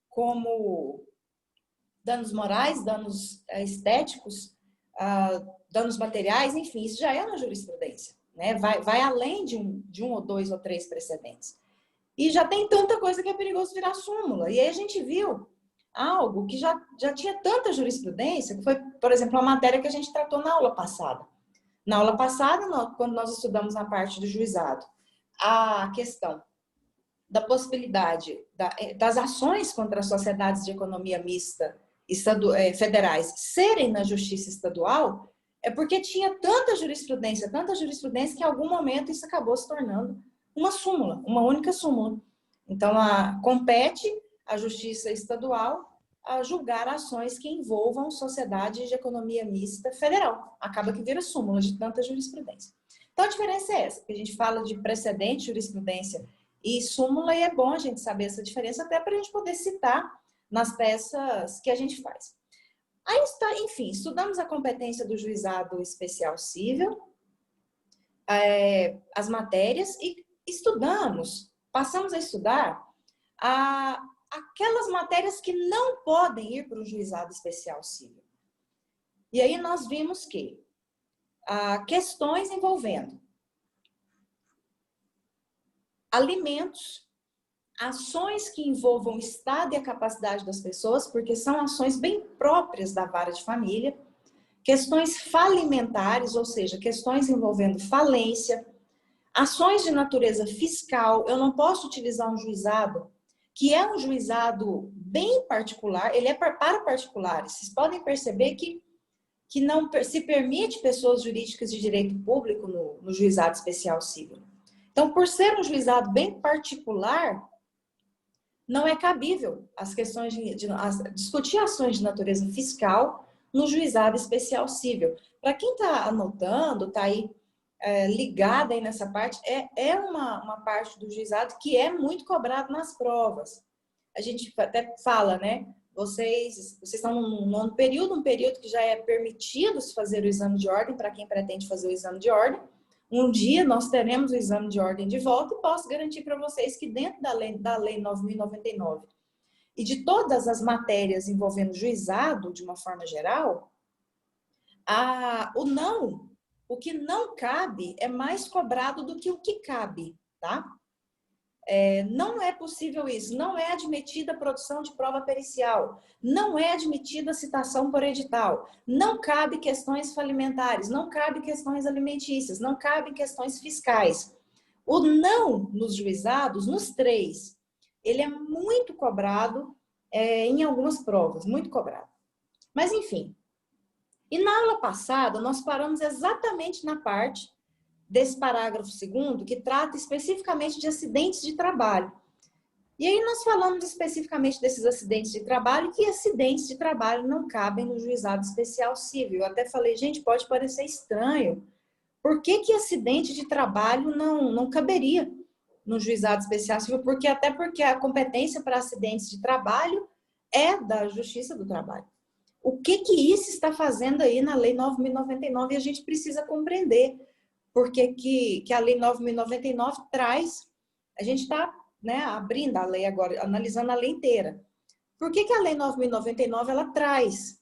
como danos morais, danos estéticos, danos materiais, enfim, isso já é uma jurisprudência, né? Vai além de um ou dois ou três precedentes. E já tem tanta coisa que é perigoso virar súmula. E aí a gente viu algo que já tinha tanta jurisprudência, que foi, por exemplo, uma matéria que a gente tratou na aula passada. Na aula passada, quando nós estudamos na parte do juizado, a questão da possibilidade das ações contra as sociedades de economia mista federais serem na justiça estadual, é porque tinha tanta jurisprudência, que em algum momento isso acabou se tornando uma súmula, uma única súmula. Então, compete à justiça estadual a julgar ações que envolvam sociedade de economia mista federal. Acaba que vira súmula de tanta jurisprudência. Então, a diferença é essa, que a gente fala de precedente, jurisprudência e súmula, e é bom a gente saber essa diferença até para a gente poder citar nas peças que a gente faz. Aí, enfim, estudamos a competência do juizado especial civil, as matérias, e passamos a estudar aquelas matérias que não podem ir para o juizado especial civil. E aí nós vimos que questões envolvendo alimentos, ações que envolvam o estado e a capacidade das pessoas, porque são ações bem próprias da vara de família, questões falimentares, ou seja, questões envolvendo falência, ações de natureza fiscal. Eu não posso utilizar um juizado que é um juizado bem particular, ele é para particulares. Vocês podem perceber que não se permite pessoas jurídicas de direito público no juizado especial civil. Então, por ser um juizado bem particular, não é cabível as questões discutir ações de natureza fiscal no juizado especial civil. Para quem está anotando, está aí ligada aí nessa parte, é uma parte do juizado que é muito cobrado nas provas. A gente até fala, né? Vocês estão num nono período, um período que já é permitido se fazer o exame de ordem para quem pretende fazer o exame de ordem. Um dia nós teremos o exame de ordem de volta e posso garantir para vocês que dentro da lei 9.099 e de todas as matérias envolvendo juizado, de uma forma geral, o que não cabe é mais cobrado do que o que cabe, tá? Não é possível isso, não é admitida a produção de prova pericial, não é admitida a citação por edital, não cabe questões falimentares, não cabe questões alimentícias, não cabe questões fiscais. O não nos juizados, nos três, ele é muito cobrado em algumas provas, muito cobrado. Mas enfim, e na aula passada nós paramos exatamente na parte desse parágrafo 2º, que trata especificamente de acidentes de trabalho. E aí nós falamos especificamente desses acidentes de trabalho, que acidentes de trabalho não cabem no juizado especial civil. Eu até falei, gente, pode parecer estranho. Por que acidente de trabalho não caberia no juizado especial civil? Porque a competência para acidentes de trabalho é da Justiça do Trabalho. O que isso está fazendo aí na Lei 9.099? E a gente precisa compreender. Porque que a Lei 9.099 traz, a gente está abrindo a lei agora, analisando a lei inteira. Por que a Lei 9.099 ela traz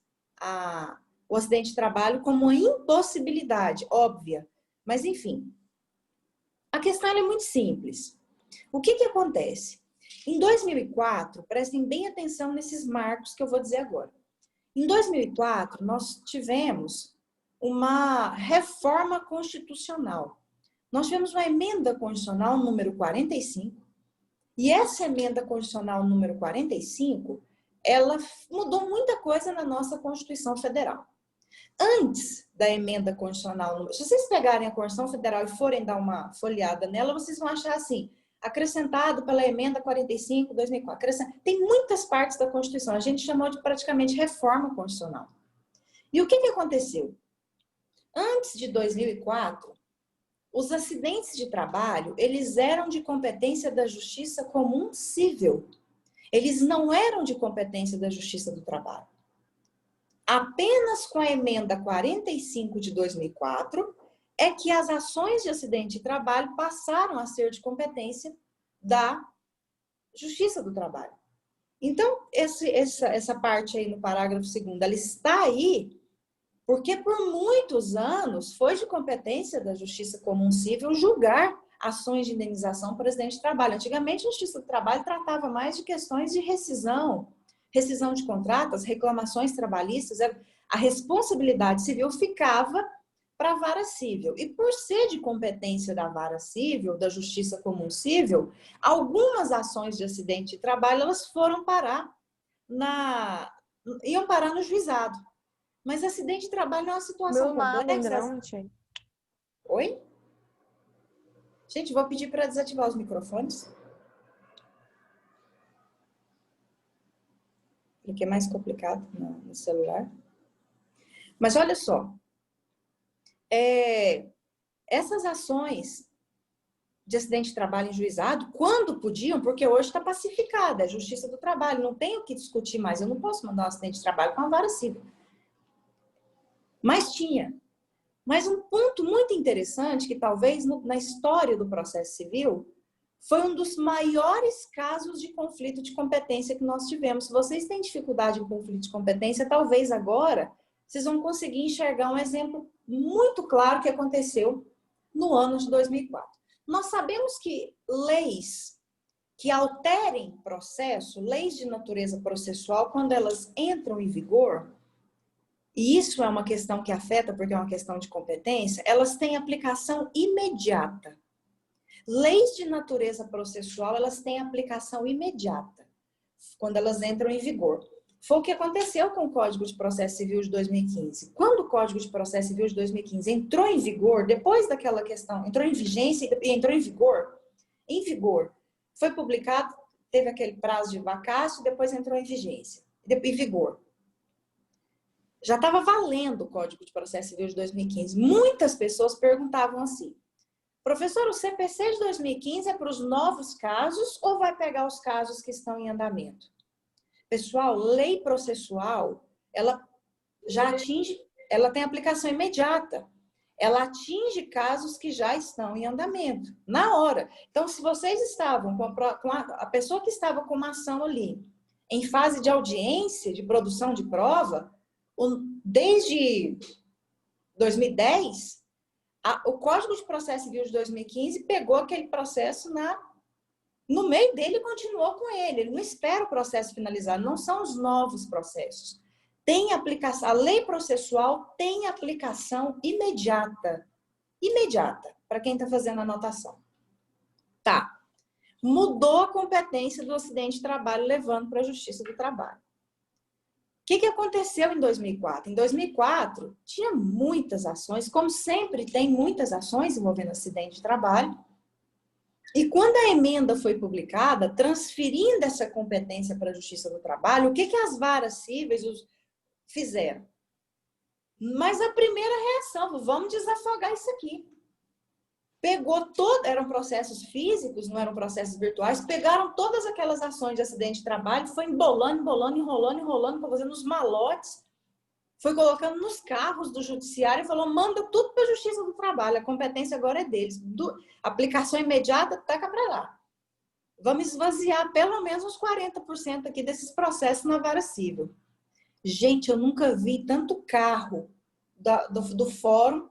o acidente de trabalho como uma impossibilidade óbvia? Mas, enfim, a questão é muito simples. O que acontece? Em 2004, prestem bem atenção nesses marcos que eu vou dizer agora. Em 2004, nós tivemos uma reforma constitucional. Nós tivemos uma emenda constitucional número 45, e essa emenda constitucional número 45, ela mudou muita coisa na nossa Constituição Federal. Antes da emenda constitucional, se vocês pegarem a Constituição Federal e forem dar uma folheada nela, vocês vão achar assim, acrescentado pela emenda 45, 2004. Tem muitas partes da Constituição, a gente chamou de praticamente reforma constitucional. E o que aconteceu? Antes de 2004, os acidentes de trabalho, eles eram de competência da Justiça Comum Civil. Eles não eram de competência da Justiça do Trabalho. Apenas com a emenda 45 de 2004 é que as ações de acidente de trabalho passaram a ser de competência da Justiça do Trabalho. Então, essa parte aí no parágrafo 2º, ela está aí porque por muitos anos foi de competência da Justiça Comum Civil julgar ações de indenização por acidente de trabalho. Antigamente, a Justiça do Trabalho tratava mais de questões de rescisão de contratos, reclamações trabalhistas. A responsabilidade civil ficava para a vara civil. E por ser de competência da vara civil, da Justiça Comum Civil, algumas ações de acidente de trabalho, elas foram parar iam parar no juizado. Mas acidente de trabalho não é uma situação complexa. Oi? Gente, vou pedir para desativar os microfones. Porque é mais complicado no celular. Mas olha só. Essas ações de acidente de trabalho em juizado, quando podiam, porque hoje está pacificada, é a Justiça do Trabalho, não tenho o que discutir mais, eu não posso mandar um acidente de trabalho com a vara civil. Mas tinha. Mas um ponto muito interessante, que talvez na história do processo civil, foi um dos maiores casos de conflito de competência que nós tivemos. Se vocês têm dificuldade em conflito de competência, talvez agora vocês vão conseguir enxergar um exemplo muito claro que aconteceu no ano de 2004. Nós sabemos que leis que alterem processo, leis de natureza processual, quando elas entram em vigor, e isso é uma questão que afeta, porque é uma questão de competência, elas têm aplicação imediata. Leis de natureza processual, elas têm aplicação imediata, quando elas entram em vigor. Foi o que aconteceu com o Código de Processo Civil de 2015. Quando o Código de Processo Civil de 2015 entrou em vigor, depois daquela questão, entrou em vigência e entrou em vigor, foi publicado, teve aquele prazo de vacácio, depois entrou em vigência, em vigor. Já estava valendo o Código de Processo Civil de 2015. Muitas pessoas perguntavam assim: professor, o CPC de 2015 é para os novos casos ou vai pegar os casos que estão em andamento? Pessoal, lei processual, ela já atinge, ela tem aplicação imediata. Ela atinge casos que já estão em andamento, na hora. Então, se vocês estavam com a pessoa que estava com uma ação ali, em fase de audiência, de produção de prova, desde 2010, o Código de Processo Civil de 2015 pegou aquele processo no meio dele e continuou com ele. Ele não espera o processo finalizado, não são os novos processos. Tem aplicação, a lei processual tem aplicação imediata. Imediata, para quem está fazendo a anotação. Tá. Mudou a competência do acidente de trabalho, levando para a Justiça do Trabalho. O que aconteceu em 2004? Em 2004, tinha muitas ações, como sempre tem muitas ações envolvendo acidente de trabalho. E quando a emenda foi publicada, transferindo essa competência para a Justiça do Trabalho, o que as varas cíveis fizeram? Mas a primeira reação, vamos desafogar isso aqui. Pegou eram processos físicos, não eram processos virtuais, pegaram todas aquelas ações de acidente de trabalho, foi embolando, enrolando, fazendo os malotes, foi colocando nos carros do judiciário e falou, manda tudo para a Justiça do Trabalho, a competência agora é deles. Aplicação imediata, taca para lá. Vamos esvaziar pelo menos uns 40% aqui desses processos na vara civil. Gente, eu nunca vi tanto carro do fórum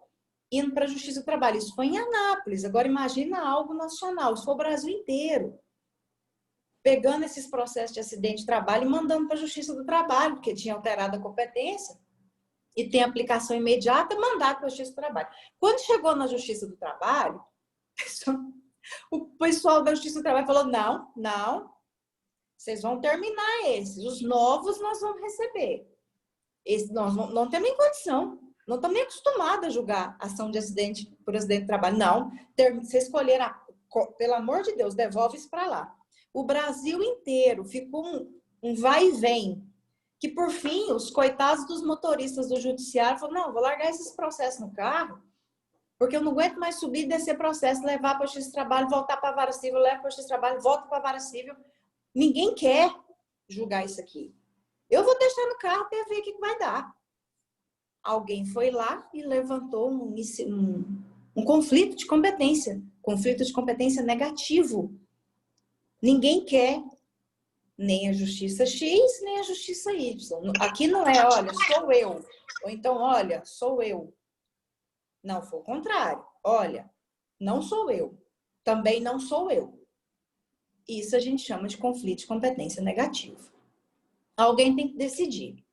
indo para a Justiça do Trabalho. Isso foi em Anápolis. Agora imagina algo nacional. Isso foi o Brasil inteiro. Pegando esses processos de acidente de trabalho e mandando para a Justiça do Trabalho, porque tinha alterado a competência e tem aplicação imediata, mandado para a Justiça do Trabalho. Quando chegou na Justiça do Trabalho, o pessoal da Justiça do Trabalho falou, não, vocês vão terminar esses. Os novos nós vamos receber. Nós não temos nem condição. Não estamos nem acostumados a julgar ação de acidente por acidente de trabalho. Não. Você escolher, pelo amor de Deus, devolve isso para lá. O Brasil inteiro ficou um vai e vem. Que, por fim, os coitados dos motoristas do judiciário falaram, não, vou largar esses processos no carro, porque eu não aguento mais subir e descer processo, levar para o Justiça do Trabalho, voltar para a vara civil, levar para o Justiça do Trabalho, volta para a vara civil. Ninguém quer julgar isso aqui. Eu vou deixar no carro até ver o que vai dar. Alguém foi lá e levantou um conflito de competência negativo. Ninguém quer Nem a justiça X, nem a justiça Y. Aqui não é, olha, sou eu. Ou então, olha, sou eu. Não, foi o contrário. Olha, não sou eu. Também não sou eu. Isso a gente chama de conflito de competência negativo. Alguém tem que decidir.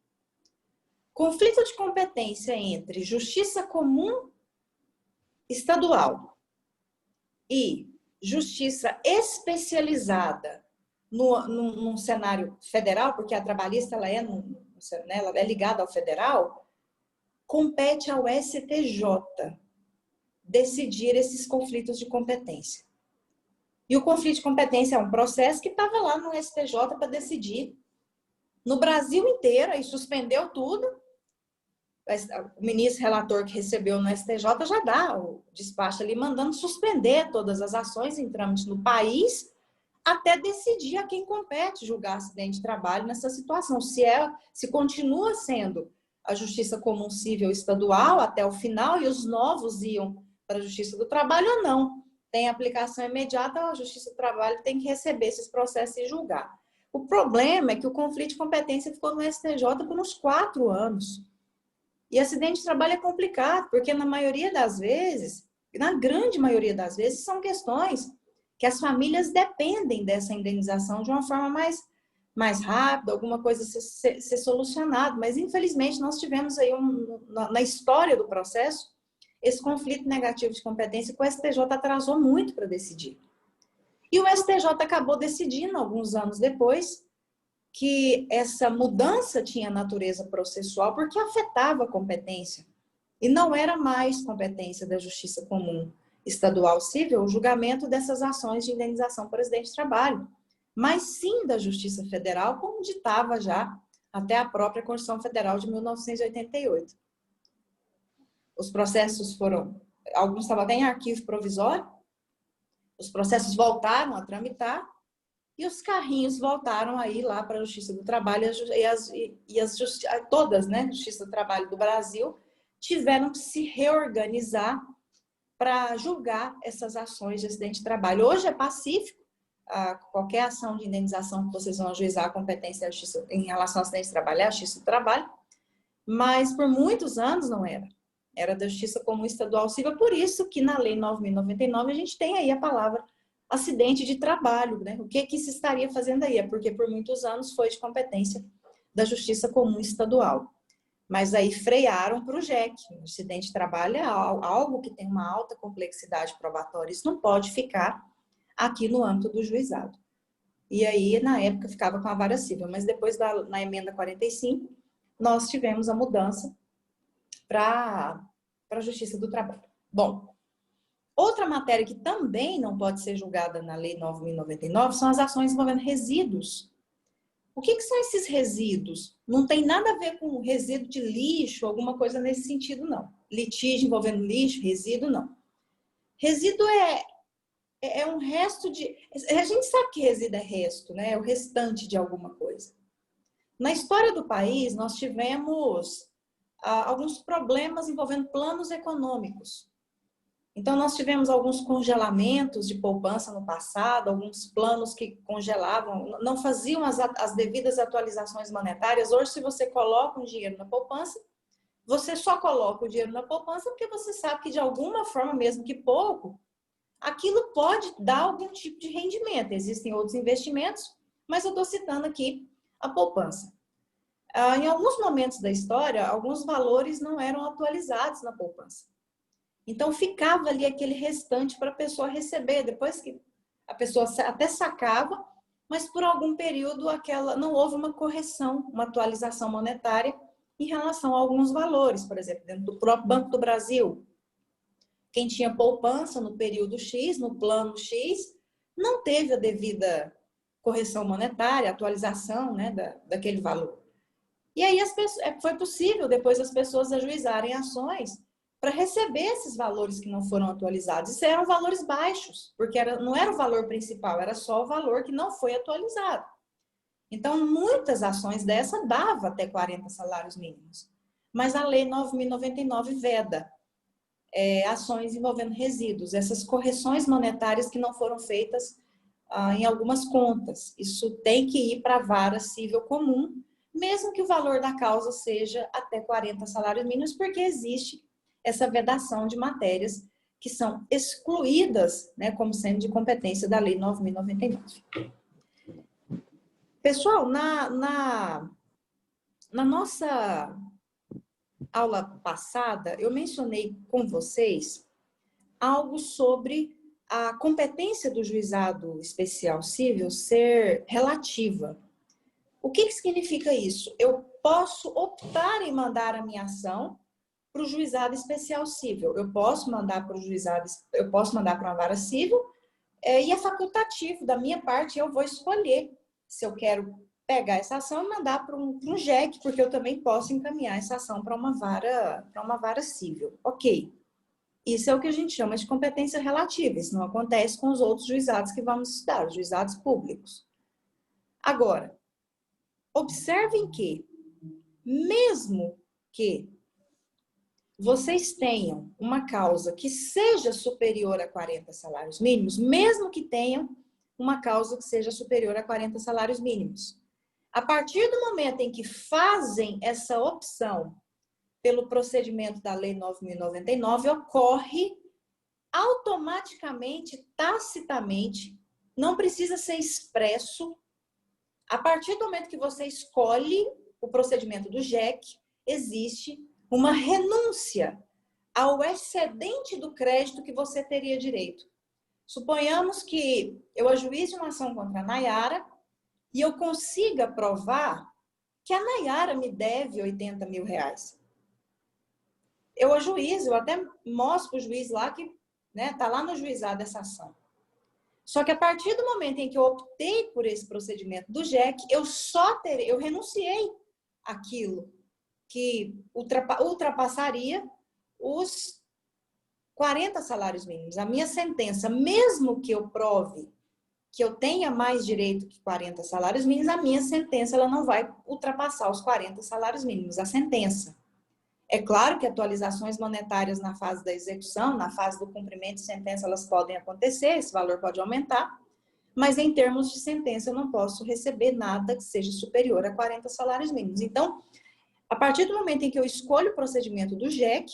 Conflito de competência entre justiça comum estadual e justiça especializada num cenário federal, porque a trabalhista ela é ligada ao federal, compete ao STJ decidir esses conflitos de competência. E o conflito de competência é um processo que estava lá no STJ para decidir no Brasil inteiro, aí suspendeu tudo. O ministro relator que recebeu no STJ já dá o despacho ali mandando suspender todas as ações em trâmite no país até decidir a quem compete julgar acidente de trabalho nessa situação. Se continua sendo a Justiça Comum Civil Estadual até o final e os novos iam para a Justiça do Trabalho ou não. Tem aplicação imediata, a Justiça do Trabalho tem que receber esses processos e julgar. O problema é que o conflito de competência ficou no STJ por uns 4 anos. E acidente de trabalho é complicado, porque na maioria das vezes, na grande maioria das vezes, são questões que as famílias dependem dessa indenização de uma forma mais rápida, alguma coisa ser solucionada. Mas, infelizmente, nós tivemos aí, na história do processo, esse conflito negativo de competência que o STJ atrasou muito para decidir. E o STJ acabou decidindo, alguns anos depois, que essa mudança tinha natureza processual porque afetava a competência. E não era mais competência da Justiça Comum Estadual Civil o julgamento dessas ações de indenização por acidente de trabalho, mas sim da Justiça Federal, como ditava já até a própria Constituição Federal de 1988. Os processos alguns estavam até em arquivo provisório, os processos voltaram a tramitar, e os carrinhos voltaram aí lá para a Justiça do Trabalho todas, né, Justiça do Trabalho do Brasil, tiveram que se reorganizar para julgar essas ações de acidente de trabalho. Hoje é pacífico, qualquer ação de indenização que vocês vão ajuizar a competência da justiça, em relação ao acidente de trabalho é a Justiça do Trabalho, mas por muitos anos não era. Era da Justiça Comum Estadual Civil, por isso que na Lei 9.099 a gente tem aí a palavra acidente de trabalho, né? O que se estaria fazendo aí? É porque por muitos anos foi de competência da Justiça Comum Estadual. Mas aí frearam para o JEC. O acidente de trabalho é algo que tem uma alta complexidade probatória. Isso não pode ficar aqui no âmbito do juizado. E aí, na época, ficava com a vara civil. Mas depois, na emenda 45, nós tivemos a mudança para a Justiça do Trabalho. Bom, outra matéria que também não pode ser julgada na Lei 9.099 são as ações envolvendo resíduos. O que são esses resíduos? Não tem nada a ver com resíduo de lixo, alguma coisa nesse sentido, não. Litígio envolvendo lixo, resíduo, não. Resíduo é um resto de... A gente sabe que resíduo é resto, né? É o restante de alguma coisa. Na história do país, nós tivemos alguns problemas envolvendo planos econômicos. Então, nós tivemos alguns congelamentos de poupança no passado, alguns planos que congelavam, não faziam as devidas atualizações monetárias. Hoje, se você coloca um dinheiro na poupança, você só coloca o dinheiro na poupança porque você sabe que, de alguma forma, mesmo que pouco, aquilo pode dar algum tipo de rendimento. Existem outros investimentos, mas eu estou citando aqui a poupança. Em alguns momentos da história, alguns valores não eram atualizados na poupança. Então, ficava ali aquele restante para a pessoa receber. Depois que a pessoa até sacava, mas por algum período não houve uma correção, uma atualização monetária em relação a alguns valores. Por exemplo, dentro do próprio Banco do Brasil, quem tinha poupança no período X, no plano X, não teve a devida correção monetária, atualização, né, daquele valor. E aí foi possível depois as pessoas ajuizarem ações para receber esses valores que não foram atualizados. Isso eram valores baixos, porque não era o valor principal, era só o valor que não foi atualizado. Então, muitas ações dessa davam até 40 salários mínimos. Mas a Lei 9.099 veda ações envolvendo resíduos, essas correções monetárias que não foram feitas em algumas contas. Isso tem que ir para a vara civil comum, mesmo que o valor da causa seja até 40 salários mínimos, porque existe essa vedação de matérias que são excluídas, né, como sendo de competência da Lei 9.099. Pessoal, na nossa aula passada, eu mencionei com vocês algo sobre a competência do juizado especial civil ser relativa. O que significa isso? Eu posso optar em mandar a minha ação para o juizado especial civil. Eu posso mandar para o juizado, eu posso mandar para uma vara civil, e é facultativo da minha parte, eu vou escolher se eu quero pegar essa ação e mandar para um JEC, porque eu também posso encaminhar essa ação para uma vara civil. Ok. Isso é o que a gente chama de competência relativa. Isso não acontece com os outros juizados que vamos estudar, os juizados públicos. Agora, observem que, mesmo que vocês tenham uma causa que seja superior a 40 salários mínimos, mesmo que tenham uma causa que seja superior a 40 salários mínimos, a partir do momento em que fazem essa opção pelo procedimento da Lei 9.099, ocorre automaticamente, tacitamente, não precisa ser expresso. A partir do momento que você escolhe o procedimento do JEC, existe uma renúncia ao excedente do crédito que você teria direito. Suponhamos que eu ajuize uma ação contra a Nayara e eu consiga provar que a Nayara me deve 80 mil reais. Eu ajuizo, eu até mostro para o juiz lá que tá lá no juizado essa ação. Só que a partir do momento em que eu optei por esse procedimento do JEC, eu renunciei àquilo que ultrapassaria os 40 salários mínimos. A minha sentença, mesmo que eu prove que eu tenha mais direito que 40 salários mínimos, a minha sentença ela não vai ultrapassar os 40 salários mínimos, a sentença. É claro que atualizações monetárias na fase da execução, na fase do cumprimento de sentença, elas podem acontecer, esse valor pode aumentar, mas em termos de sentença eu não posso receber nada que seja superior a 40 salários mínimos. Então, a partir do momento em que eu escolho o procedimento do JEC,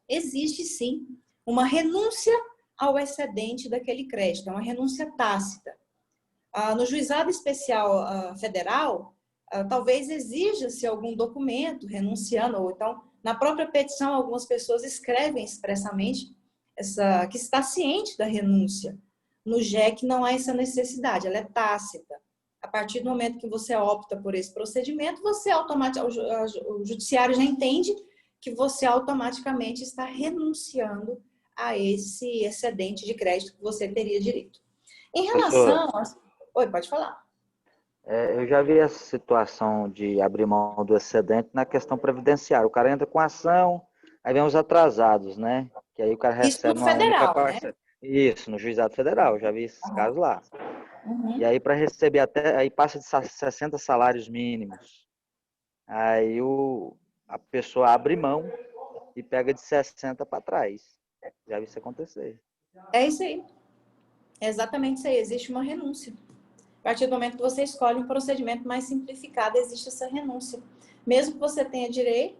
existe sim uma renúncia ao excedente daquele crédito, é uma renúncia tácita. No juizado especial federal, talvez exija-se algum documento renunciando, ou então, na própria petição, algumas pessoas escrevem expressamente que está ciente da renúncia. No JEC não há essa necessidade, ela é tácita. A partir do momento que você opta por esse procedimento, o judiciário já entende que você automaticamente está renunciando a esse excedente de crédito que você teria direito. Em relação... Oi, pode falar. Eu já vi essa situação de abrir mão do excedente na questão previdenciária. O cara entra com ação, aí vem os atrasados, né? Que aí o cara recebe uma única parcela. Isso, no juizado federal, eu já vi esses casos lá. E aí para receber aí passa de 60 salários mínimos. Aí a pessoa abre mão e pega de 60 para trás. Já vi isso acontecer. É isso aí. É exatamente isso aí. Existe uma renúncia. A partir do momento que você escolhe um procedimento mais simplificado, existe essa renúncia. Mesmo que você tenha direito,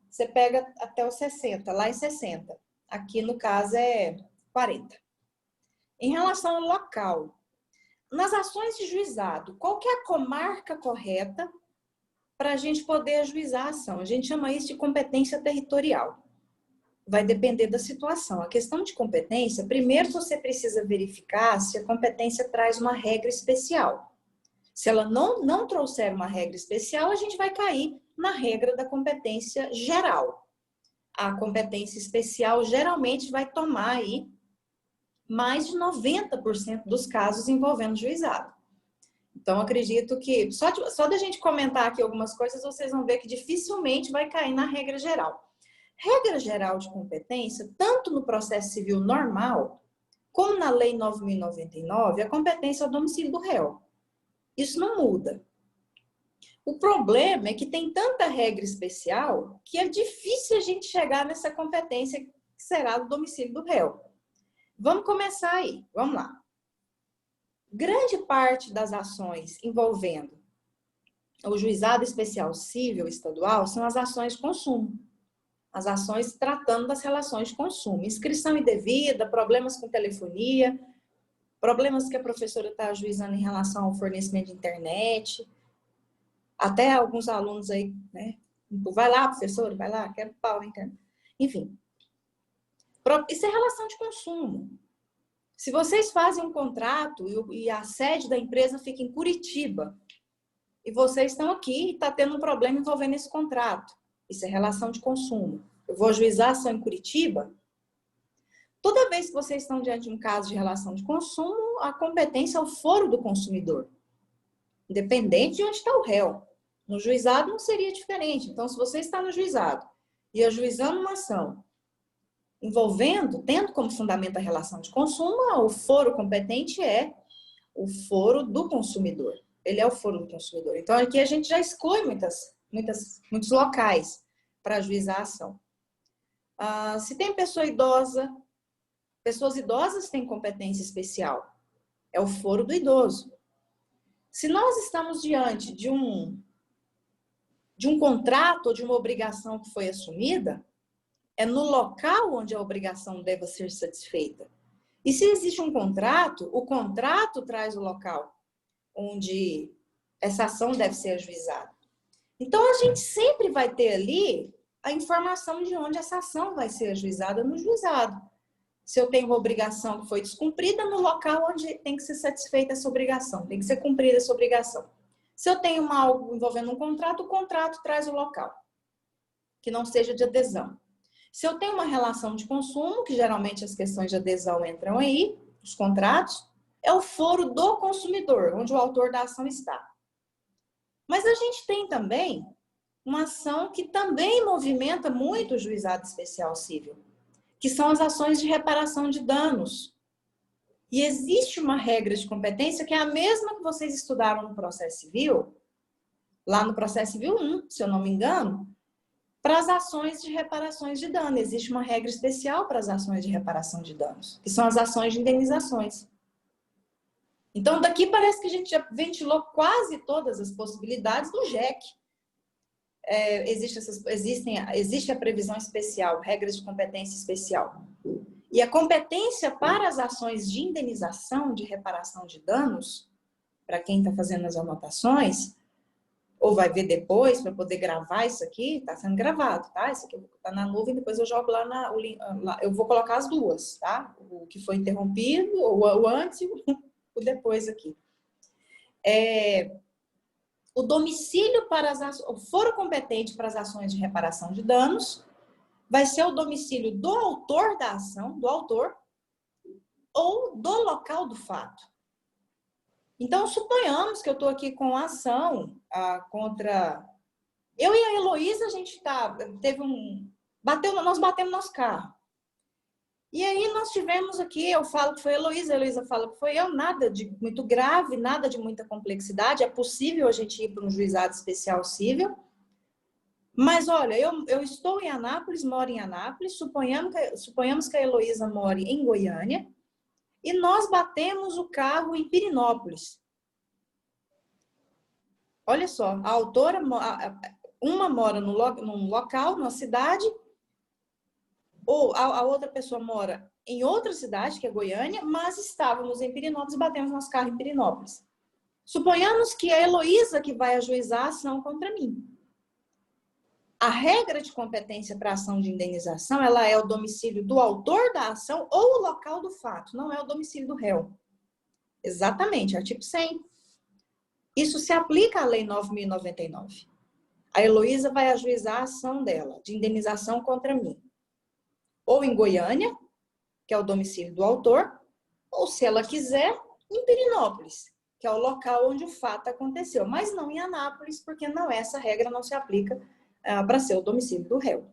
você pega até os 60, lá em 60. Aqui, no caso, é 40. Em relação ao local, nas ações de juizado, qual que é a comarca correta para a gente poder ajuizar a ação? A gente chama isso de competência territorial. Vai depender da situação. A questão de competência, primeiro você precisa verificar se a competência traz uma regra especial. Se ela não trouxer uma regra especial, a gente vai cair na regra da competência geral. A competência especial geralmente vai tomar aí mais de 90% dos casos envolvendo juizado. Então, acredito que só da gente comentar aqui algumas coisas, vocês vão ver que dificilmente vai cair na regra geral. Regra geral de competência, tanto no processo civil normal, como na Lei 9.099, a competência é o domicílio do réu. Isso não muda. O problema é que tem tanta regra especial que é difícil a gente chegar nessa competência que será do domicílio do réu. Vamos começar aí, vamos lá. grande parte das ações envolvendo o Juizado Especial Cível Estadual são as ações de consumo. As ações tratando das relações de consumo. Inscrição indevida, problemas com telefonia, problemas que a professora está ajuizando em relação ao fornecimento de internet. Até alguns alunos aí, né? Vai lá, professor, vai lá, quero pau na internet. Enfim. Isso é relação de consumo. Se vocês fazem um contrato e a sede da empresa fica em Curitiba, e vocês estão aqui e está tendo um problema envolvendo esse contrato, isso é relação de consumo. Eu vou ajuizar a ação em Curitiba. Toda vez que vocês estão diante de um caso de relação de consumo, a competência é o foro do consumidor, independente de onde está o réu. No juizado não seria diferente. Então, se você está no juizado e ajuizando uma ação envolvendo, tendo como fundamento a relação de consumo, o foro competente é o foro do consumidor. Ele é o foro do consumidor. Então, aqui a gente já exclui muitos locais para ajuizar a ação. Se tem pessoa idosa, pessoas idosas têm competência especial. É o foro do idoso. Se nós estamos diante de um contrato ou de uma obrigação que foi assumida, é no local onde a obrigação deve ser satisfeita. E se existe um contrato, o contrato traz o local onde essa ação deve ser ajuizada. Então, a gente sempre vai ter ali a informação de onde essa ação vai ser ajuizada no juizado. Se eu tenho uma obrigação que foi descumprida, no local onde tem que ser satisfeita essa obrigação, tem que ser cumprida essa obrigação. Se eu tenho algo envolvendo um contrato, o contrato traz o local, que não seja de adesão. Se eu tenho uma relação de consumo, que geralmente as questões de adesão entram aí, os contratos, é o foro do consumidor, onde o autor da ação está. Mas a gente tem também uma ação que também movimenta muito o juizado especial cível, que são as ações de reparação de danos. E existe uma regra de competência que é a mesma que vocês estudaram no processo civil, lá no processo civil 1, se eu não me engano, para as ações de reparações de dano. Existe uma regra especial para as ações de reparação de danos, que são as ações de indenizações. Então, daqui parece que a gente já ventilou quase todas as possibilidades do JEC. Existe a previsão especial, regras de competência especial. E a competência para as ações de indenização, de reparação de danos, para quem está fazendo as anotações, ou vai ver depois, para poder gravar isso aqui, está sendo gravado, tá? Isso aqui está na nuvem, depois eu jogo lá eu vou colocar as duas, tá? O que foi interrompido, o antes e o depois aqui. O domicílio para o foro competente para as ações de reparação de danos vai ser o domicílio do autor da ação, do autor, ou do local do fato. Então, suponhamos que eu estou aqui com a ação contra... Eu e a Heloísa, a gente nós batemos nosso carro. E aí nós tivemos aqui, eu falo que foi a Heloísa fala que foi eu, nada de muito grave, nada de muita complexidade, é possível a gente ir para um juizado especial cível. Mas, olha, eu estou em Anápolis, moro em Anápolis, suponhamos que a Heloísa more em Goiânia, e nós batemos o carro em Pirinópolis. Olha só, a autora, uma mora num local, numa cidade, ou a outra pessoa mora em outra cidade, que é Goiânia, mas estávamos em Pirinópolis e batemos nosso carro em Pirinópolis. Suponhamos que é a Heloísa que vai ajuizar a ação contra mim. A regra de competência para ação de indenização, ela é o domicílio do autor da ação ou o local do fato, não é o domicílio do réu. Exatamente, artigo 100. Isso se aplica à Lei 9.099. A Heloísa vai ajuizar a ação dela, de indenização contra mim. Ou em Goiânia, que é o domicílio do autor, ou, se ela quiser, em Pirinópolis, que é o local onde o fato aconteceu. Mas não em Anápolis, porque essa regra não se aplica para ser o domicílio do réu.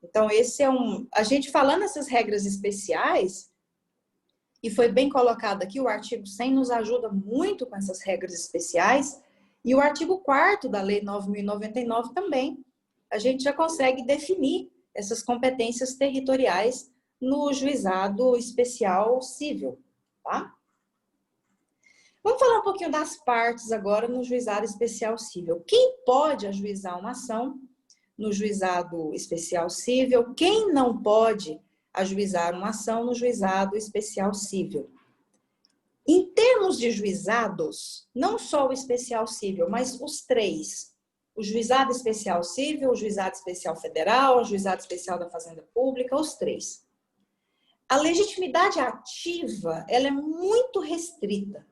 Então, esse é a gente falando essas regras especiais, e foi bem colocado aqui, o artigo 100 nos ajuda muito com essas regras especiais, e o artigo 4º da Lei 9.099 também, a gente já consegue definir essas competências territoriais no juizado especial cível, tá? Vamos falar um pouquinho das partes agora no juizado especial cível. Quem pode ajuizar uma ação no juizado especial cível? Quem não pode ajuizar uma ação no juizado especial cível? Em termos de juizados, não só o especial cível, mas os três: o juizado especial cível, o juizado especial federal, o juizado especial da Fazenda Pública, os três. A legitimidade ativa, ela é muito restrita.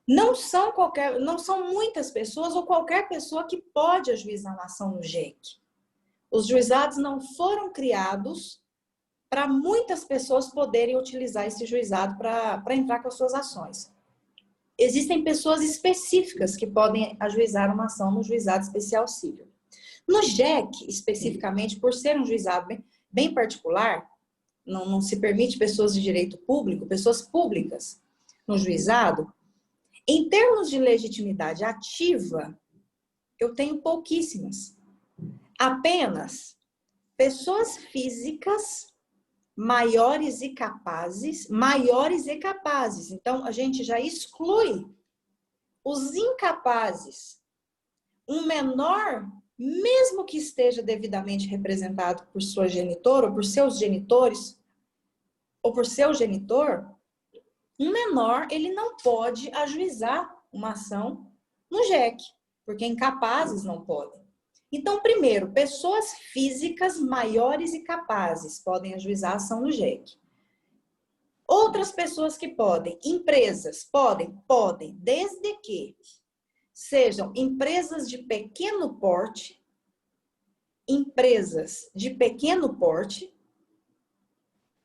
Não são muitas pessoas ou qualquer pessoa que pode ajuizar uma ação no JEC. Os juizados não foram criados para muitas pessoas poderem utilizar esse juizado para entrar com as suas ações. Existem pessoas específicas que podem ajuizar uma ação no juizado especial cível. No JEC, especificamente, por ser um juizado bem particular, não se permite pessoas de direito público, pessoas públicas no juizado. Em termos de legitimidade ativa, eu tenho pouquíssimas. Apenas pessoas físicas maiores e capazes. Então, a gente já exclui os incapazes. Um menor, mesmo que esteja devidamente representado por sua genitora, ou por seus genitores, ou por seu genitor, um menor, ele não pode ajuizar uma ação no JEC, porque incapazes não podem. Então, primeiro, pessoas físicas maiores e capazes podem ajuizar a ação no JEC. Outras pessoas que podem, empresas, podem, desde que sejam empresas de pequeno porte,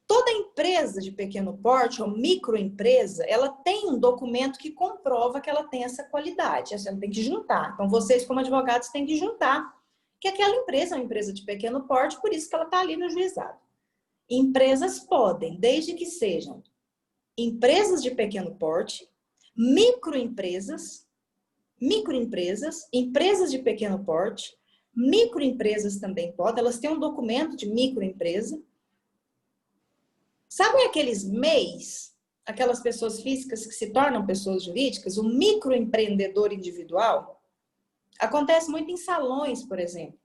Toda empresa de pequeno porte ou microempresa, ela tem um documento que comprova que ela tem essa qualidade. Ela tem que juntar. Então, vocês, como advogados, têm que juntar que aquela empresa é uma empresa de pequeno porte, por isso que ela está ali no juizado. Empresas podem, desde que sejam empresas de pequeno porte, microempresas, empresas de pequeno porte, microempresas também podem, elas têm um documento de microempresa. Sabem aqueles MEIs, aquelas pessoas físicas que se tornam pessoas jurídicas, o microempreendedor individual? Acontece muito em salões, por exemplo.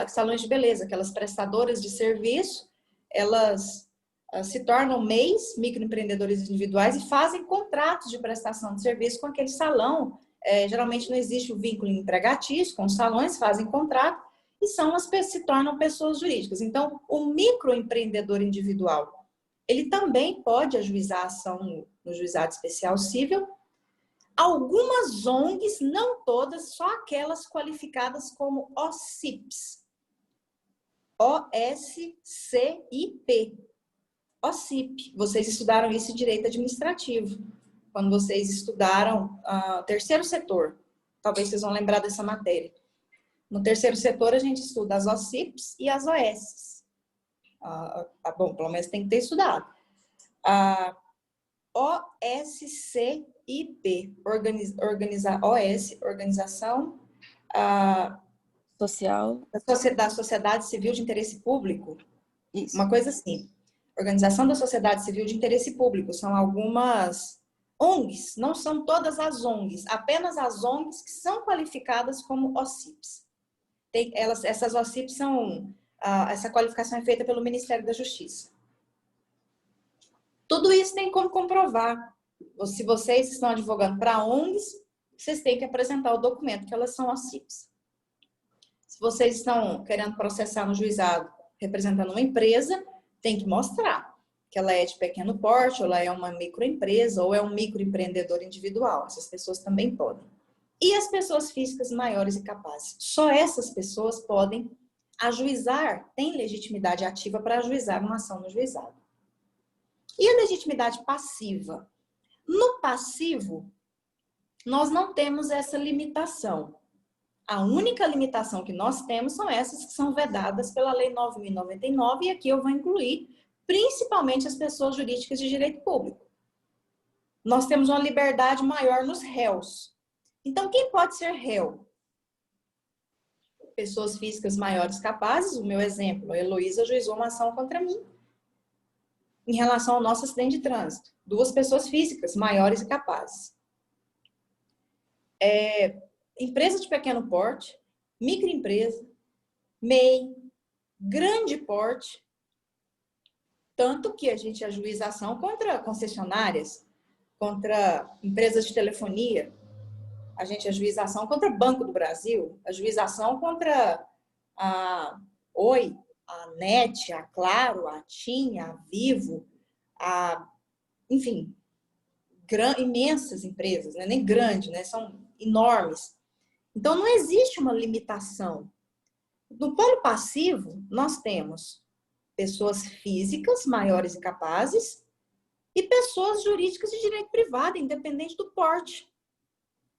Salões de beleza, aquelas prestadoras de serviço, elas se tornam MEIs, microempreendedores individuais, e fazem contratos de prestação de serviço com aquele salão. Geralmente não existe o vínculo empregatício com os salões, fazem contrato, e se tornam pessoas jurídicas. Então, o microempreendedor individual, ele também pode ajuizar a ação no juizado especial cível. Algumas ONGs, não todas, só aquelas qualificadas como OCIPs. O-S-C-I-P. OCIP. Vocês estudaram isso em direito administrativo, quando vocês estudaram terceiro setor. Talvez vocês vão lembrar dessa matéria. No terceiro setor, a gente estuda as OCIPs e as OS. Bom, pelo menos tem que ter estudado. OSCIP, Organização Social da Sociedade Civil de Interesse Público. Isso. Uma coisa assim. Organização da Sociedade Civil de Interesse Público. São algumas ONGs, não são todas as ONGs, apenas as ONGs que são qualificadas como OCIPs. Essas OCIPs essa qualificação é feita pelo Ministério da Justiça. Tudo isso tem como comprovar. Se vocês estão advogando para ONGs, vocês têm que apresentar o documento que elas são OCIPs. Se vocês estão querendo processar no juizado representando uma empresa, tem que mostrar que ela é de pequeno porte, ou ela é uma microempresa, ou é um microempreendedor individual. Essas pessoas também podem. E as pessoas físicas maiores e capazes. Só essas pessoas podem ajuizar, têm legitimidade ativa para ajuizar uma ação no juizado. E a legitimidade passiva? No passivo, nós não temos essa limitação. A única limitação que nós temos são essas que são vedadas pela Lei 9.099, e aqui eu vou incluir principalmente as pessoas jurídicas de direito público. Nós temos uma liberdade maior nos réus. Então, quem pode ser réu? Pessoas físicas maiores capazes. O meu exemplo, a Heloísa ajuizou uma ação contra mim. em relação ao nosso acidente de trânsito. 2 pessoas físicas maiores e capazes. Empresa de pequeno porte, microempresa, MEI, grande porte, tanto que a gente ajuiza ação contra concessionárias, contra empresas de telefonia, a gente ajuiza ação contra Banco do Brasil, ajuiza ação contra a Oi, a NET, a Claro, a TIM, a Vivo, enfim, imensas empresas, né? Nem grandes, né? São enormes. Então, não existe uma limitação. No polo passivo, nós temos pessoas físicas maiores e capazes e pessoas jurídicas de direito privado, independente do porte.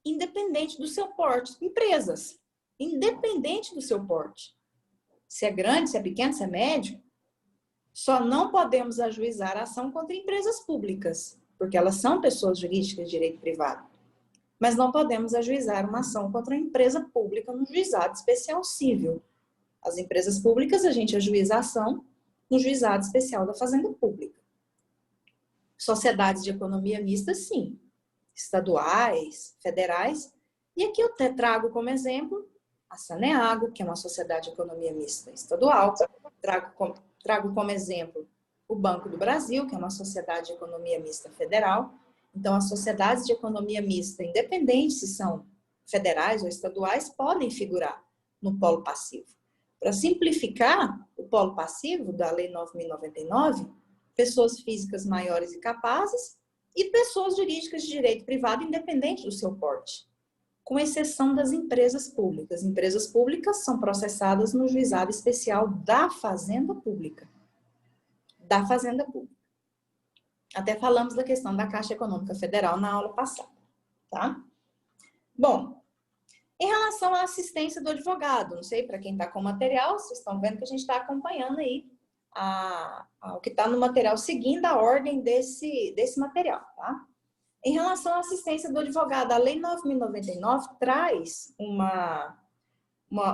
Independente do seu porte. Empresas, independente do seu porte. Se é grande, se é pequeno, se é médio, só não podemos ajuizar a ação contra empresas públicas, porque elas são pessoas jurídicas de direito privado. Mas não podemos ajuizar uma ação contra uma empresa pública no juizado especial civil. As empresas públicas, a gente ajuiza a ação no juizado especial da Fazenda Pública. Sociedades de economia mista, sim. Estaduais, federais. E aqui eu trago como exemplo a Saneago, que é uma sociedade de economia mista estadual. Trago como exemplo o Banco do Brasil, que é uma sociedade de economia mista federal. Então, as sociedades de economia mista, independente se são federais ou estaduais, podem figurar no polo passivo. Para simplificar o polo passivo da Lei 9.099, pessoas físicas maiores e capazes e pessoas jurídicas de direito privado, independente do seu porte, com exceção das empresas públicas. Empresas públicas são processadas no juizado especial da Fazenda Pública. Da Fazenda Pública. Até falamos da questão da Caixa Econômica Federal na aula passada, tá? Bom, em relação à assistência do advogado, não sei para quem está com o material, vocês estão vendo que a gente está acompanhando aí o que está no material, seguindo a ordem desse material, tá? Em relação à assistência do advogado, a Lei 9.099 traz uma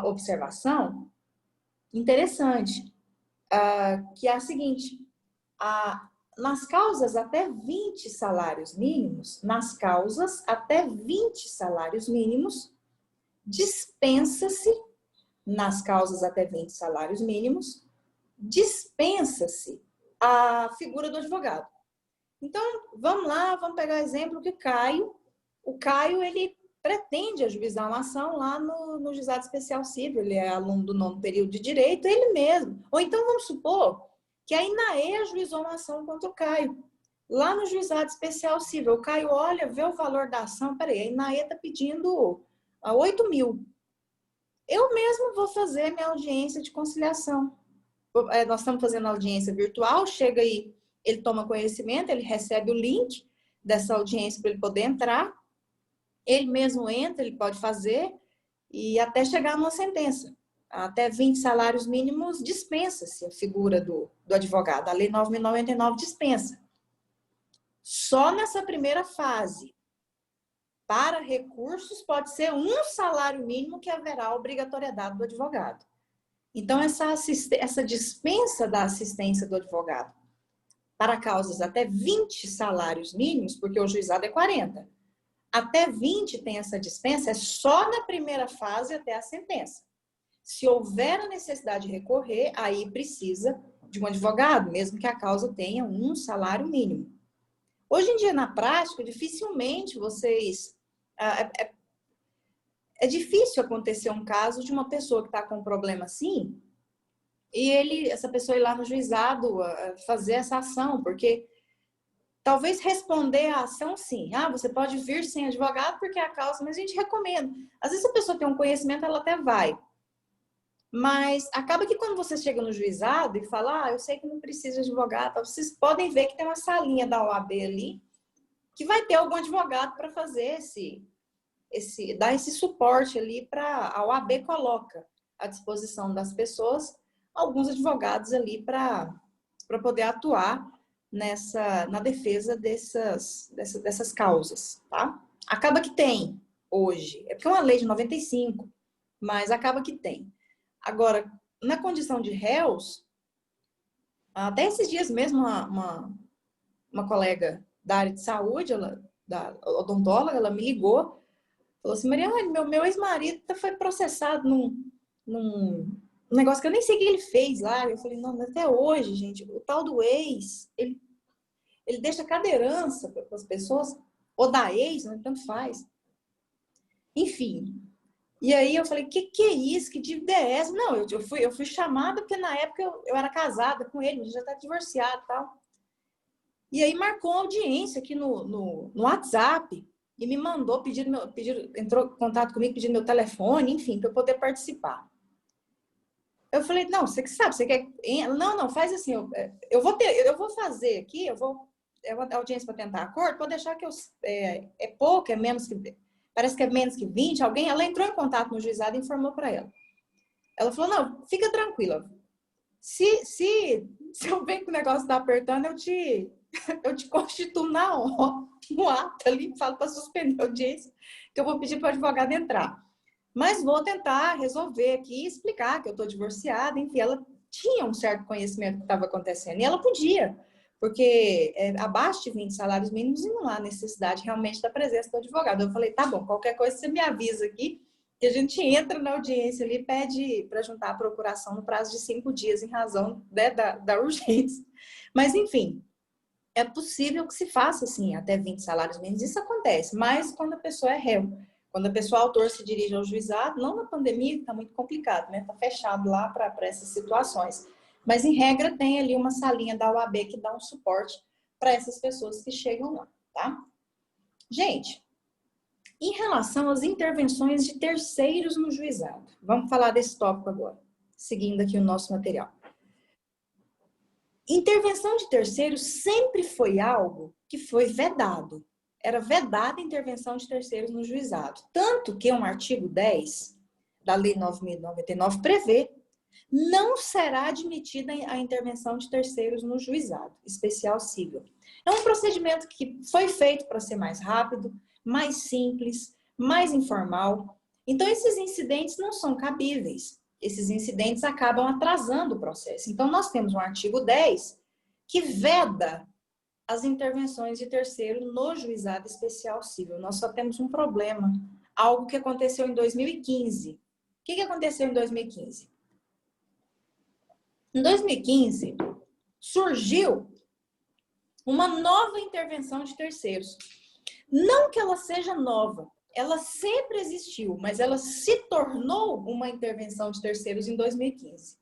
observação interessante, que é a seguinte: nas causas até 20 salários mínimos, dispensa-se, nas causas até 20 salários mínimos, dispensa-se a figura do advogado. Então, vamos lá, vamos pegar exemplo que o Caio, ele pretende ajuizar uma ação lá no Juizado Especial Civil, ele é aluno do 9º período de Direito, ele mesmo. Ou então, vamos supor que a INAE ajuizou uma ação contra o Caio, lá no Juizado Especial Civil. O Caio olha, vê o valor da ação, peraí, a INAE está pedindo 8 mil. Eu mesmo vou fazer minha audiência de conciliação. Nós estamos fazendo audiência virtual, chega aí, ele toma conhecimento, ele recebe o link dessa audiência para ele poder entrar, ele mesmo entra, ele pode fazer, e até chegar numa sentença. Até 20 salários mínimos dispensa-se a figura do advogado. A Lei 9.099 dispensa. Só nessa primeira fase, para recursos, pode ser 1 salário mínimo que haverá obrigatoriedade do advogado. Então, essa dispensa da assistência do advogado para causas até 20 salários mínimos, porque o juizado é 40. Até 20 tem essa dispensa, é só na primeira fase até a sentença. Se houver a necessidade de recorrer, aí precisa de um advogado, mesmo que a causa tenha 1 salário mínimo. Hoje em dia, na prática, dificilmente é difícil acontecer um caso de uma pessoa que está com um problema assim e essa pessoa ir lá no juizado fazer essa ação, porque talvez responder à ação, sim. Você pode vir sem advogado porque é a causa, mas a gente recomenda. Às vezes a pessoa tem um conhecimento, ela até vai. Mas acaba que quando você chega no juizado e fala, eu sei que não precisa de advogado, vocês podem ver que tem uma salinha da OAB ali, que vai ter algum advogado para fazer dar esse suporte ali para a OAB coloca à disposição das pessoas alguns advogados ali para poder atuar na defesa dessas causas, tá? Acaba que tem hoje, é porque é uma lei de 95, mas acaba que tem. Agora, na condição de réus, Até esses dias mesmo, uma colega da área de saúde, da odontóloga, ela me ligou, falou assim, Mariane, meu ex-marido foi processado num negócio que eu nem sei o que ele fez lá. Eu falei, não, até hoje, gente, o tal do ex, ele deixa cada herança para as pessoas, ou da ex, né, tanto faz. Enfim. E aí eu falei, que é isso? Que dívida é essa? Não, eu fui chamada porque na época eu era casada com ele, mas já tá divorciado e tal. E aí marcou uma audiência aqui no WhatsApp e me mandou, entrou em contato comigo, pedindo meu telefone, enfim, para eu poder participar. Eu falei, não, você que sabe, você quer... Não, faz assim, eu vou fazer aqui, é uma audiência para tentar acordo, pode deixar que é pouco, é menos que... Parece que é menos que 20, ela entrou em contato no juizado e informou para ela. Ela falou, não, fica tranquila. Se eu ver que o negócio está apertando, eu te constituo na hora, no ato ali, falo para suspender a audiência, que eu vou pedir para o advogado entrar. Mas vou tentar resolver aqui, explicar que eu estou divorciada, enfim, ela tinha um certo conhecimento do que estava acontecendo, e ela podia, porque abaixo de 20 salários mínimos e não há necessidade realmente da presença do advogado. Eu falei, tá bom, qualquer coisa você me avisa aqui, que a gente entra na audiência ali e pede para juntar a procuração no prazo de 5 dias, em razão, né, da urgência. Mas, enfim, é possível que se faça, assim, até 20 salários mínimos. Isso acontece, mas quando a pessoa é réu. Quando a pessoa, autor, se dirige ao juizado, não na pandemia, que está muito complicado, né? Está fechado lá para essas situações. Mas, em regra, tem ali uma salinha da OAB que dá um suporte para essas pessoas que chegam lá, tá? Gente, em relação às intervenções de terceiros no juizado, vamos falar desse tópico agora, seguindo aqui o nosso material. Intervenção de terceiros sempre foi algo que foi vedado. Era vedada a intervenção de terceiros no juizado. Tanto que um artigo 10 da Lei 9.099 prevê: não será admitida a intervenção de terceiros no juizado especial cível. É um procedimento que foi feito para ser mais rápido, mais simples, mais informal. Então, esses incidentes não são cabíveis. Esses incidentes acabam atrasando o processo. Então, nós temos um artigo 10 que veda as intervenções de terceiro no juizado especial cível. Nós só temos um problema, algo que aconteceu em 2015. O que aconteceu em 2015? Em 2015, surgiu uma nova intervenção de terceiros. Não que ela seja nova, ela sempre existiu, mas ela se tornou uma intervenção de terceiros em 2015.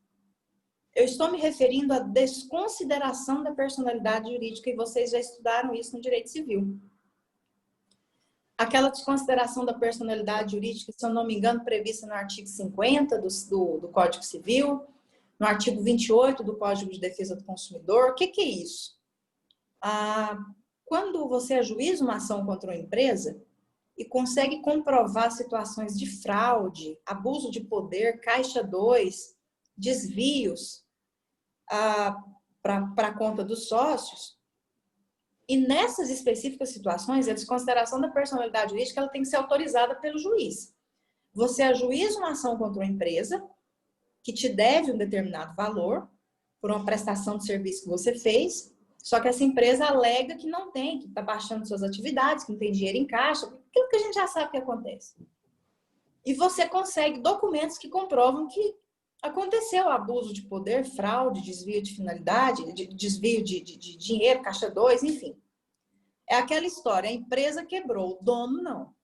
Eu estou me referindo à desconsideração da personalidade jurídica, e vocês já estudaram isso no direito civil. Aquela desconsideração da personalidade jurídica, se eu não me engano, prevista no artigo 50 do Código Civil, no artigo 28 do Código de Defesa do Consumidor. O que é isso? Quando você ajuiza uma ação contra uma empresa e consegue comprovar situações de fraude, abuso de poder, caixa 2, desvios para a conta dos sócios, e nessas específicas situações, a desconsideração da personalidade jurídica ela tem que ser autorizada pelo juiz. Você ajuiza uma ação contra uma empresa que te deve um determinado valor por uma prestação de serviço que você fez, só que essa empresa alega que não tem, que está baixando suas atividades, que não tem dinheiro em caixa, aquilo que a gente já sabe que acontece. E você consegue documentos que comprovam que aconteceu abuso de poder, fraude, desvio de finalidade, desvio de dinheiro, caixa 2, enfim. É aquela história, a empresa quebrou, o dono não.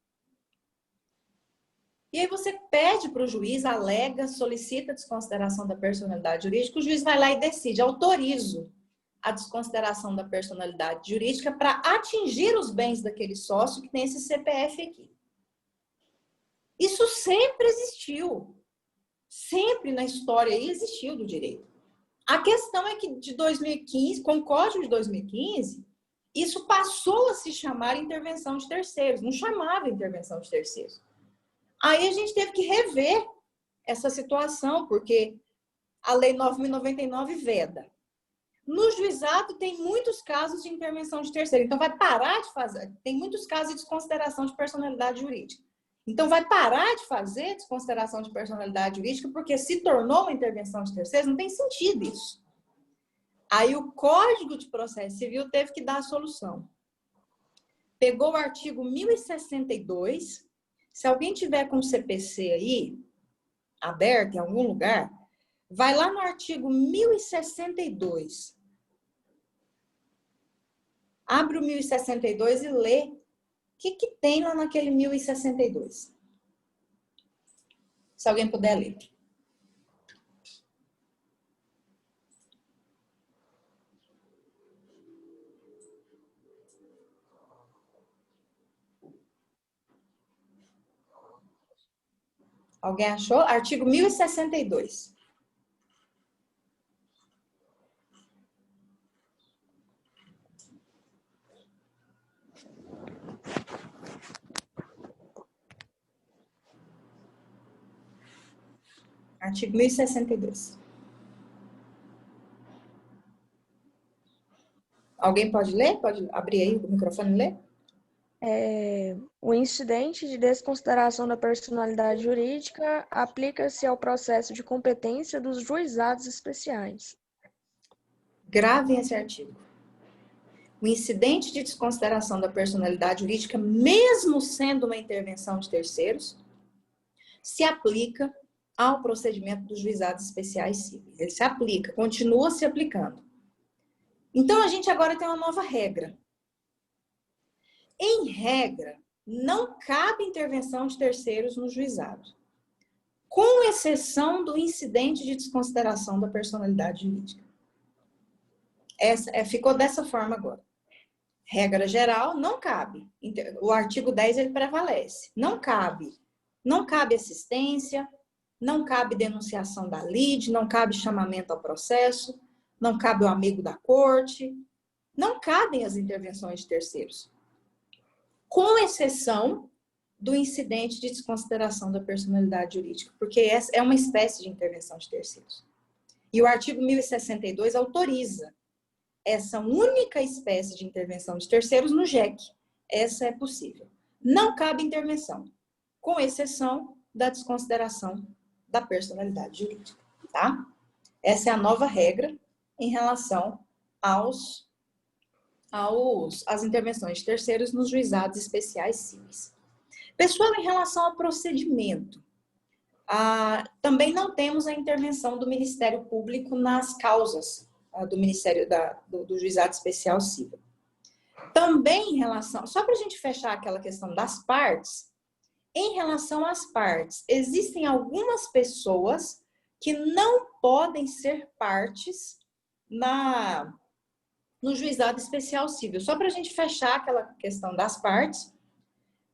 E aí você pede para o juiz, alega, solicita a desconsideração da personalidade jurídica, o juiz vai lá e decide: autorizo a desconsideração da personalidade jurídica para atingir os bens daquele sócio que tem esse CPF aqui. Isso sempre existiu. Sempre na história existiu do direito. A questão é que de 2015, com o Código de 2015, isso passou a se chamar intervenção de terceiros. Não chamava intervenção de terceiros. Aí a gente teve que rever essa situação, porque a Lei 9.099 veda. No juizado tem muitos casos de intervenção de terceiro. Então vai parar de fazer. Tem muitos casos de desconsideração de personalidade jurídica. Então vai parar de fazer desconsideração de personalidade jurídica porque se tornou uma intervenção de terceiros. Não tem sentido isso. Aí o Código de Processo Civil teve que dar a solução. Pegou o artigo 1062. Se alguém tiver com o CPC aí, aberto em algum lugar, vai lá no artigo 1062. Abre o 1062 e lê o que tem lá naquele 1062. Se alguém puder ler. Alguém achou? Artigo 1062. Artigo 1062. Alguém pode ler? Pode abrir aí o microfone e ler? O incidente de desconsideração da personalidade jurídica aplica-se ao processo de competência dos juizados especiais. Gravem esse artigo. O incidente de desconsideração da personalidade jurídica, mesmo sendo uma intervenção de terceiros, se aplica ao procedimento dos juizados especiais cíveis. Ele se aplica, continua se aplicando. Então, a gente agora tem uma nova regra. Em regra, não cabe intervenção de terceiros no juizado, com exceção do incidente de desconsideração da personalidade jurídica. Ficou dessa forma agora. Regra geral, não cabe. O artigo 10 ele prevalece. Não cabe. Não cabe assistência, não cabe denunciação da lide, não cabe chamamento ao processo, não cabe o amigo da corte, não cabem as intervenções de terceiros, com exceção do incidente de desconsideração da personalidade jurídica, porque essa é uma espécie de intervenção de terceiros. E o artigo 1062 autoriza essa única espécie de intervenção de terceiros no JEC. Essa é possível. Não cabe intervenção, com exceção da desconsideração da personalidade jurídica, tá? Essa é a nova regra em relação às intervenções de terceiros nos juizados especiais cíveis. Pessoal, em relação ao procedimento, também não temos a intervenção do Ministério Público nas causas do Ministério do Juizado Especial Civil. Também em relação, só para a gente fechar aquela questão das partes, em relação às partes, existem algumas pessoas que não podem ser partes no Juizado Especial Civil. Só para a gente fechar aquela questão das partes,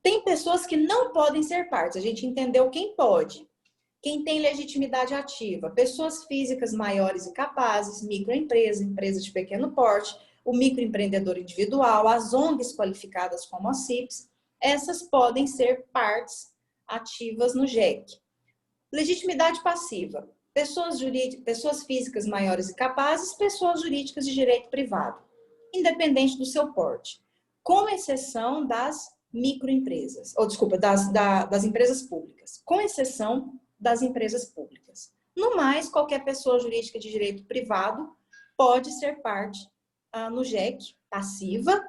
tem pessoas que não podem ser partes. A gente entendeu quem pode. Quem tem legitimidade ativa, pessoas físicas maiores e capazes, microempresa, empresa de pequeno porte, o microempreendedor individual, as ONGs qualificadas como as CIPs, essas podem ser partes ativas no JEC. Legitimidade passiva, pessoas físicas maiores e capazes, pessoas jurídicas de direito privado, independente do seu porte, com exceção das microempresas, das empresas públicas, com exceção das empresas públicas. No mais, qualquer pessoa jurídica de direito privado pode ser parte no JEC, passiva,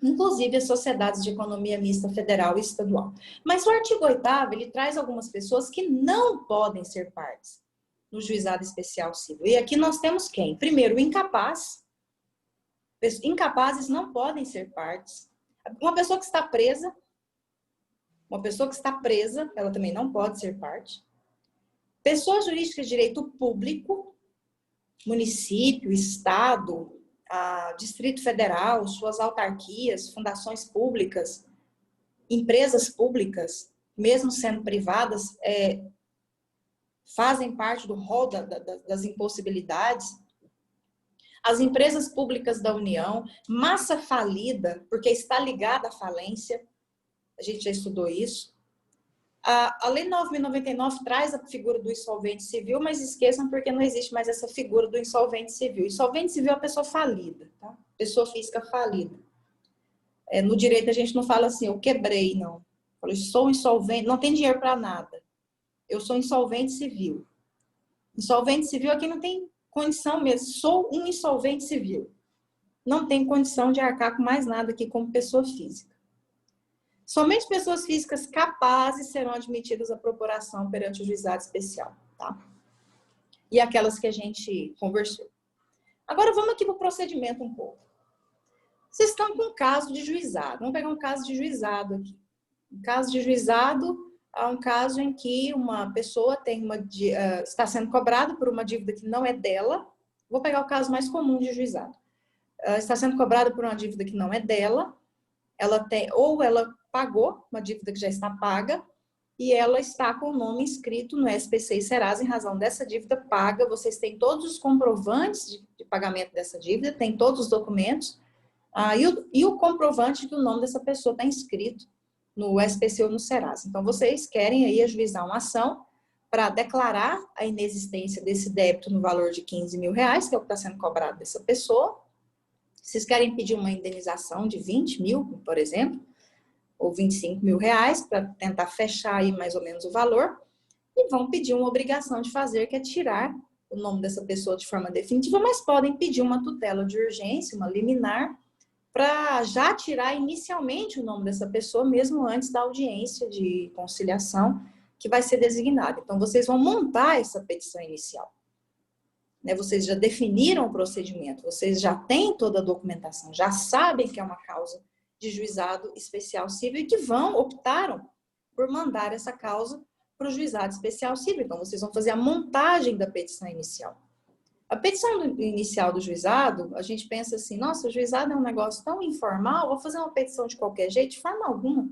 inclusive as sociedades de economia mista federal e estadual. Mas o artigo 8º, ele traz algumas pessoas que não podem ser partes no Juizado Especial Civil. E aqui nós temos quem? Primeiro, o incapaz. Incapazes não podem ser partes. Uma pessoa que está presa, ela também não pode ser parte. Pessoas jurídicas de direito público, município, estado, Distrito Federal, suas autarquias, fundações públicas, empresas públicas, mesmo sendo privadas, fazem parte do rol das impossibilidades. As empresas públicas da União, massa falida, porque está ligada à falência, a gente já estudou isso. A Lei 9.099 traz a figura do insolvente civil, mas esqueçam porque não existe mais essa figura do insolvente civil. Insolvente civil é a pessoa falida, tá? Pessoa física falida. No direito a gente não fala assim, eu quebrei, não. Eu sou insolvente, não tem dinheiro para nada. Eu sou insolvente civil. Insolvente civil aqui não tem condição mesmo, sou um insolvente civil. Não tenho condição de arcar com mais nada aqui como pessoa física. Somente pessoas físicas capazes serão admitidas à procuração perante o juizado especial, tá? E aquelas que a gente conversou. Agora vamos aqui para o procedimento um pouco. Vocês estão com um caso de juizado. Vamos pegar um caso de juizado aqui. Um caso de juizado é um caso em que uma pessoa tem está sendo cobrada por uma dívida que não é dela. Vou pegar o caso mais comum de juizado. Está sendo cobrada por uma dívida que não é dela. Ou ela pagou uma dívida que já está paga e ela está com o nome inscrito no SPC e Serasa em razão dessa dívida paga. Vocês têm todos os comprovantes de pagamento dessa dívida, têm todos os documentos e o comprovante de que o nome dessa pessoa está inscrito no SPC ou no Serasa. Então, vocês querem aí ajuizar uma ação para declarar a inexistência desse débito no valor de R$15 mil, que é o que está sendo cobrado dessa pessoa. Vocês querem pedir uma indenização de 20 mil, por exemplo, ou 25 mil reais, para tentar fechar aí mais ou menos o valor, e vão pedir uma obrigação de fazer, que é tirar o nome dessa pessoa de forma definitiva, mas podem pedir uma tutela de urgência, uma liminar, para já tirar inicialmente o nome dessa pessoa, mesmo antes da audiência de conciliação, que vai ser designada. Então, vocês vão montar essa petição inicial. Vocês já definiram o procedimento, vocês já têm toda a documentação, já sabem que é uma causa de juizado especial civil e que optaram por mandar essa causa para o juizado especial civil. Então, vocês vão fazer a montagem da petição inicial. A petição inicial do juizado, a gente pensa assim, nossa, o juizado é um negócio tão informal, vou fazer uma petição de qualquer jeito, de forma alguma.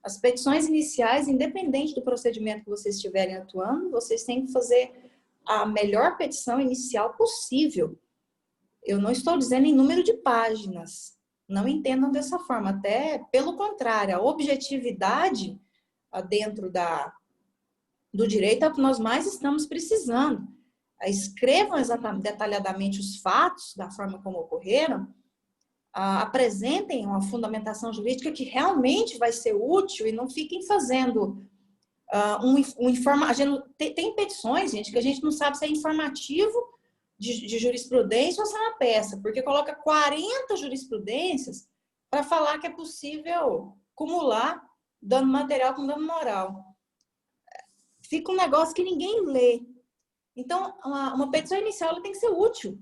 As petições iniciais, independente do procedimento que vocês estiverem atuando, vocês têm que fazer a melhor petição inicial possível. Eu não estou dizendo em número de páginas, não entendam dessa forma, até pelo contrário, a objetividade dentro do direito é o que nós mais estamos precisando. Escrevam exatamente, detalhadamente os fatos da forma como ocorreram, apresentem uma fundamentação jurídica que realmente vai ser útil e não fiquem fazendo tem petições, gente, que a gente não sabe se é informativo de jurisprudência ou se é uma peça, porque coloca 40 jurisprudências para falar que é possível acumular dano material com dano moral. Fica um negócio que ninguém lê. Então, uma petição inicial ela tem que ser útil.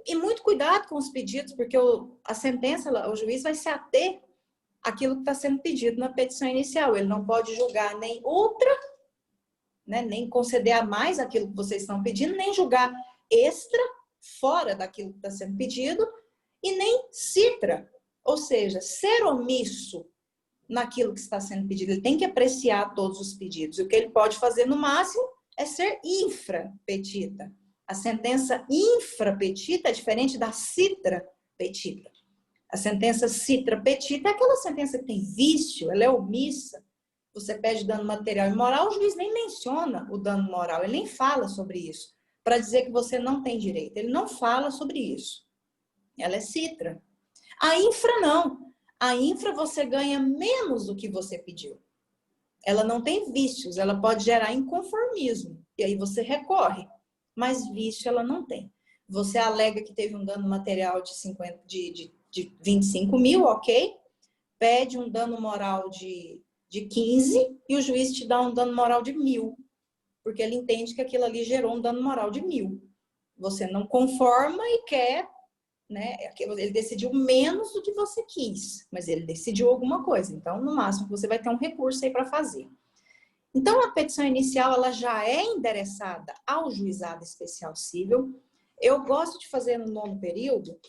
E muito cuidado com os pedidos, porque a sentença, o juiz vai se ater àquilo que está sendo pedido na petição inicial. Ele não pode julgar nem outra, né, nem conceder a mais aquilo que vocês estão pedindo, nem julgar extra, fora daquilo que está sendo pedido, e nem citra, ou seja, ser omisso naquilo que está sendo pedido. Ele tem que apreciar todos os pedidos. E o que ele pode fazer, no máximo, é ser infrapetita. A sentença infrapetita é diferente da citra-petita. A sentença citra-petita é aquela sentença que tem vício, ela é omissa. Você pede dano material e moral, o juiz nem menciona o dano moral, ele nem fala sobre isso, para dizer que você não tem direito. Ele não fala sobre isso. Ela é citra. A infra não. A infra você ganha menos do que você pediu. Ela não tem vícios, ela pode gerar inconformismo. E aí você recorre. Mas vício ela não tem. Você alega que teve um dano material de 25 mil, ok? Pede um dano moral de 15 e o juiz te dá um dano moral de 1.000. Porque ele entende que aquilo ali gerou um dano moral de 1.000. Você não conforma e quer, né? Ele decidiu menos do que você quis, mas ele decidiu alguma coisa. Então, no máximo, você vai ter um recurso aí para fazer. Então, a petição inicial, ela já é endereçada ao juizado especial civil. Eu gosto de fazer no 9º período,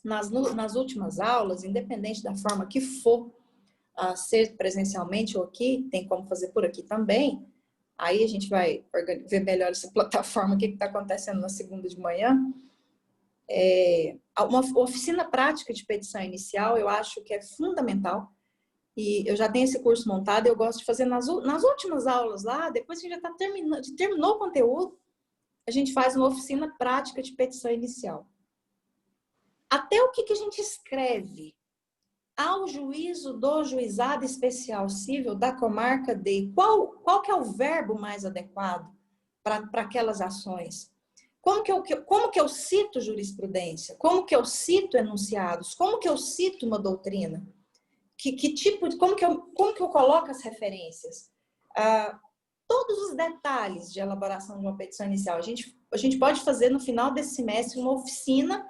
nas últimas aulas, independente da forma que for, ser presencialmente ou aqui, tem como fazer por aqui também. Aí a gente vai ver melhor essa plataforma, o que está acontecendo na segunda de manhã. Uma oficina prática de petição inicial, eu acho que é fundamental. E eu já tenho esse curso montado, eu gosto de fazer nas últimas aulas lá, depois que já terminou o conteúdo, a gente faz uma oficina prática de petição inicial. Até o que a gente escreve ao juízo do juizado especial civil da comarca D, qual que é o verbo mais adequado para aquelas ações? como que eu cito jurisprudência? Como que eu cito enunciados? Como que eu cito uma doutrina? Como que eu coloco as referências? Todos os detalhes de elaboração de uma petição inicial. A gente pode fazer no final desse semestre uma oficina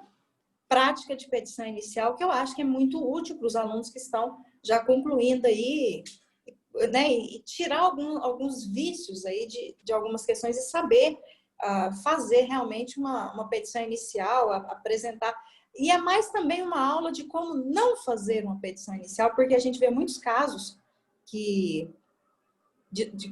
prática de petição inicial, que eu acho que é muito útil para os alunos que estão já concluindo aí, né, e tirar alguns vícios aí de algumas questões e saber fazer realmente uma petição inicial, apresentar. E é mais também uma aula de como não fazer uma petição inicial, porque a gente vê muitos casos de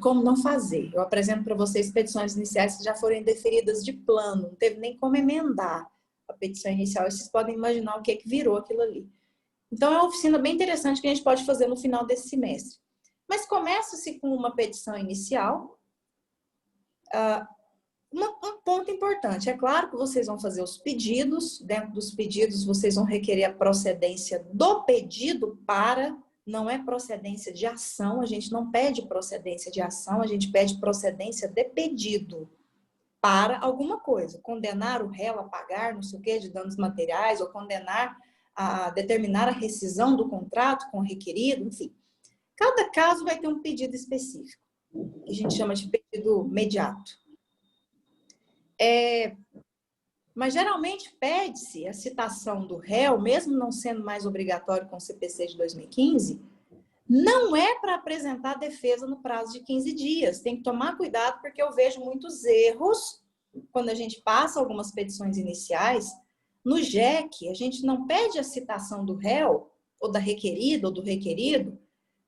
como não fazer. Eu apresento para vocês petições iniciais que já foram indeferidas de plano, não teve nem como emendar a petição inicial, e vocês podem imaginar o que virou aquilo ali. Então, é uma oficina bem interessante que a gente pode fazer no final desse semestre. Mas começa-se com uma petição inicial. Um ponto importante, é claro que vocês vão fazer os pedidos, dentro dos pedidos vocês vão requerer a procedência do pedido para, não é procedência de ação, a gente não pede procedência de ação, a gente pede procedência de pedido para alguma coisa, condenar o réu a pagar não sei o que de danos materiais, ou condenar a determinar a rescisão do contrato com o requerido, enfim. Cada caso vai ter um pedido específico, que a gente chama de pedido mediato. Mas geralmente pede-se a citação do réu, mesmo não sendo mais obrigatório com o CPC de 2015, não é para apresentar defesa no prazo de 15 dias. Tem que tomar cuidado, porque eu vejo muitos erros quando a gente passa algumas petições iniciais. No JEC, a gente não pede a citação do réu, ou da requerida, ou do requerido,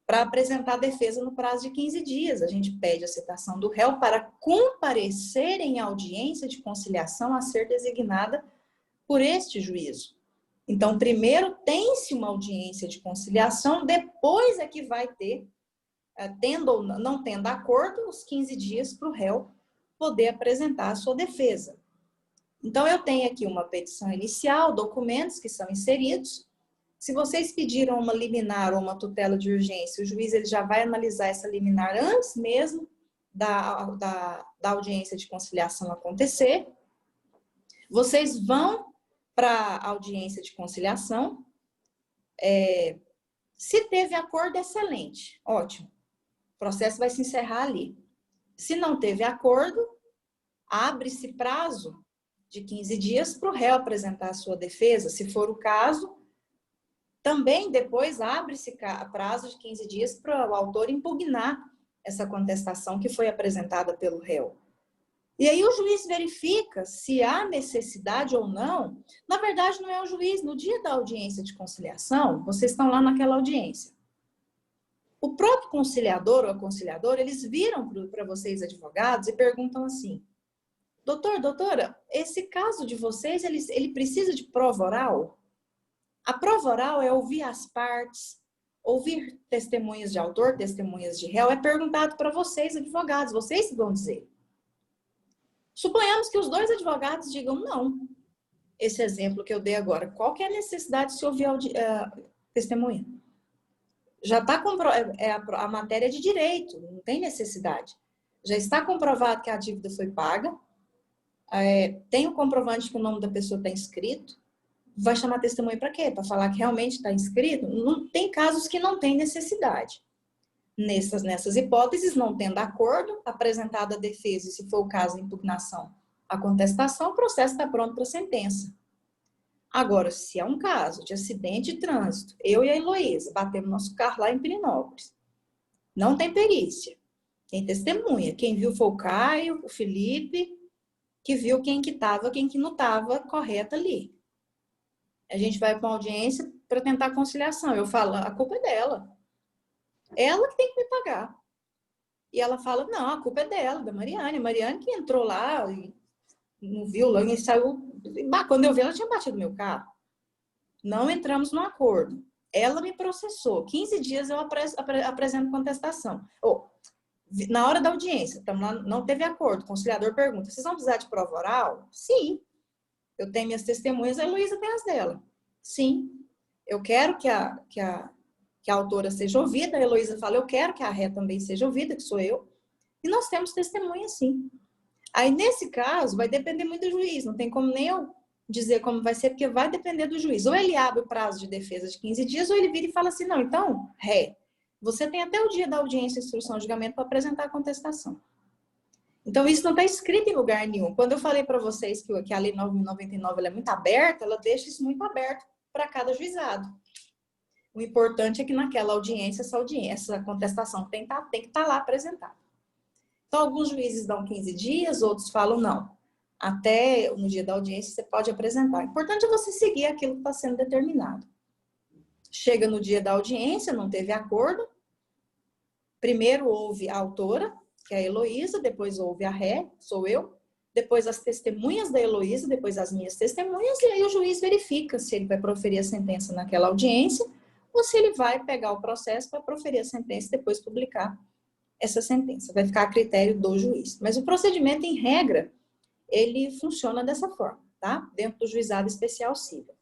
para apresentar defesa no prazo de 15 dias. A gente pede a citação do réu para comparecer em audiência de conciliação a ser designada por este juízo. Então, primeiro tem-se uma audiência de conciliação, depois é que vai ter, tendo ou não tendo acordo, os 15 dias para o réu poder apresentar a sua defesa. Então, eu tenho aqui uma petição inicial, documentos que são inseridos. Se vocês pediram uma liminar ou uma tutela de urgência, o juiz ele já vai analisar essa liminar antes mesmo da audiência de conciliação acontecer. Vocês vão para a audiência de conciliação. Se teve acordo, excelente, ótimo. O processo vai se encerrar ali. Se não teve acordo, abre-se prazo de 15 dias para o réu apresentar a sua defesa. Se for o caso, também depois abre-se prazo de 15 dias para o autor impugnar essa contestação que foi apresentada pelo réu. E aí o juiz verifica se há necessidade ou não. Na verdade, não é o juiz. No dia da audiência de conciliação, vocês estão lá naquela audiência. O próprio conciliador ou a conciliadora, eles viram para vocês, advogados, e perguntam assim: doutora, esse caso de vocês, ele precisa de prova oral? A prova oral é ouvir as partes, ouvir testemunhas de autor, testemunhas de réu, é perguntado para vocês, advogados, vocês vão dizer. Suponhamos que os dois advogados digam não. Esse exemplo que eu dei agora, qual que é a necessidade de se ouvir a testemunha? Já está a matéria de direito, não tem necessidade. Já está comprovado que a dívida foi paga, tem o comprovante que o nome da pessoa está inscrito. Vai chamar testemunha para quê? Para falar que realmente está inscrito? Não, tem casos que não tem necessidade. Nessas hipóteses, não tendo acordo, apresentada a defesa, e se for o caso, a impugnação, a contestação, o processo está pronto para sentença. Agora, se é um caso de acidente de trânsito, eu e a Heloísa batemos nosso carro lá em Pirinópolis, não tem perícia, tem testemunha. Quem viu foi o Caio, o Felipe, que viu quem que estava, quem que não estava correto ali. A gente vai para uma audiência para tentar conciliação. Eu falo, a culpa é dela. Ela que tem que me pagar. E ela fala, não, a culpa é dela, da Mariane. A Mariane que entrou lá e não viu, lá, e saiu. Quando eu vi, ela tinha batido meu carro. Não entramos no acordo. Ela me processou. 15 dias eu apresento contestação. Na hora da audiência, não teve acordo. O conciliador pergunta, vocês vão precisar de prova oral? Sim. Eu tenho minhas testemunhas, a Heloísa tem as dela. Sim. Eu quero que a autora seja ouvida. A Heloísa fala, eu quero que a ré também seja ouvida, que sou eu. E nós temos testemunha, sim. Aí, nesse caso, vai depender muito do juiz. Não tem como nem eu dizer como vai ser, porque vai depender do juiz. Ou ele abre o prazo de defesa de 15 dias, ou ele vira e fala assim, não, então, você tem até o dia da audiência, instrução e julgamento para apresentar a contestação. Então, isso não está escrito em lugar nenhum. Quando eu falei para vocês que a Lei 9.099 ela é muito aberta, ela deixa isso muito aberto para cada juizado. O importante é que naquela audiência, essa contestação tem que estar lá apresentada. Então, alguns juízes dão 15 dias, outros falam não. Até no dia da audiência você pode apresentar. O importante é você seguir aquilo que está sendo determinado. Chega no dia da audiência, não teve acordo. Primeiro houve a autora, que é a Heloísa, depois houve a ré, sou eu, depois as testemunhas da Heloísa, depois as minhas testemunhas, e aí o juiz verifica se ele vai proferir a sentença naquela audiência ou se ele vai pegar o processo para proferir a sentença e depois publicar essa sentença. Vai ficar a critério do juiz. Mas o procedimento, em regra, ele funciona dessa forma, tá? Dentro do juizado especial civil.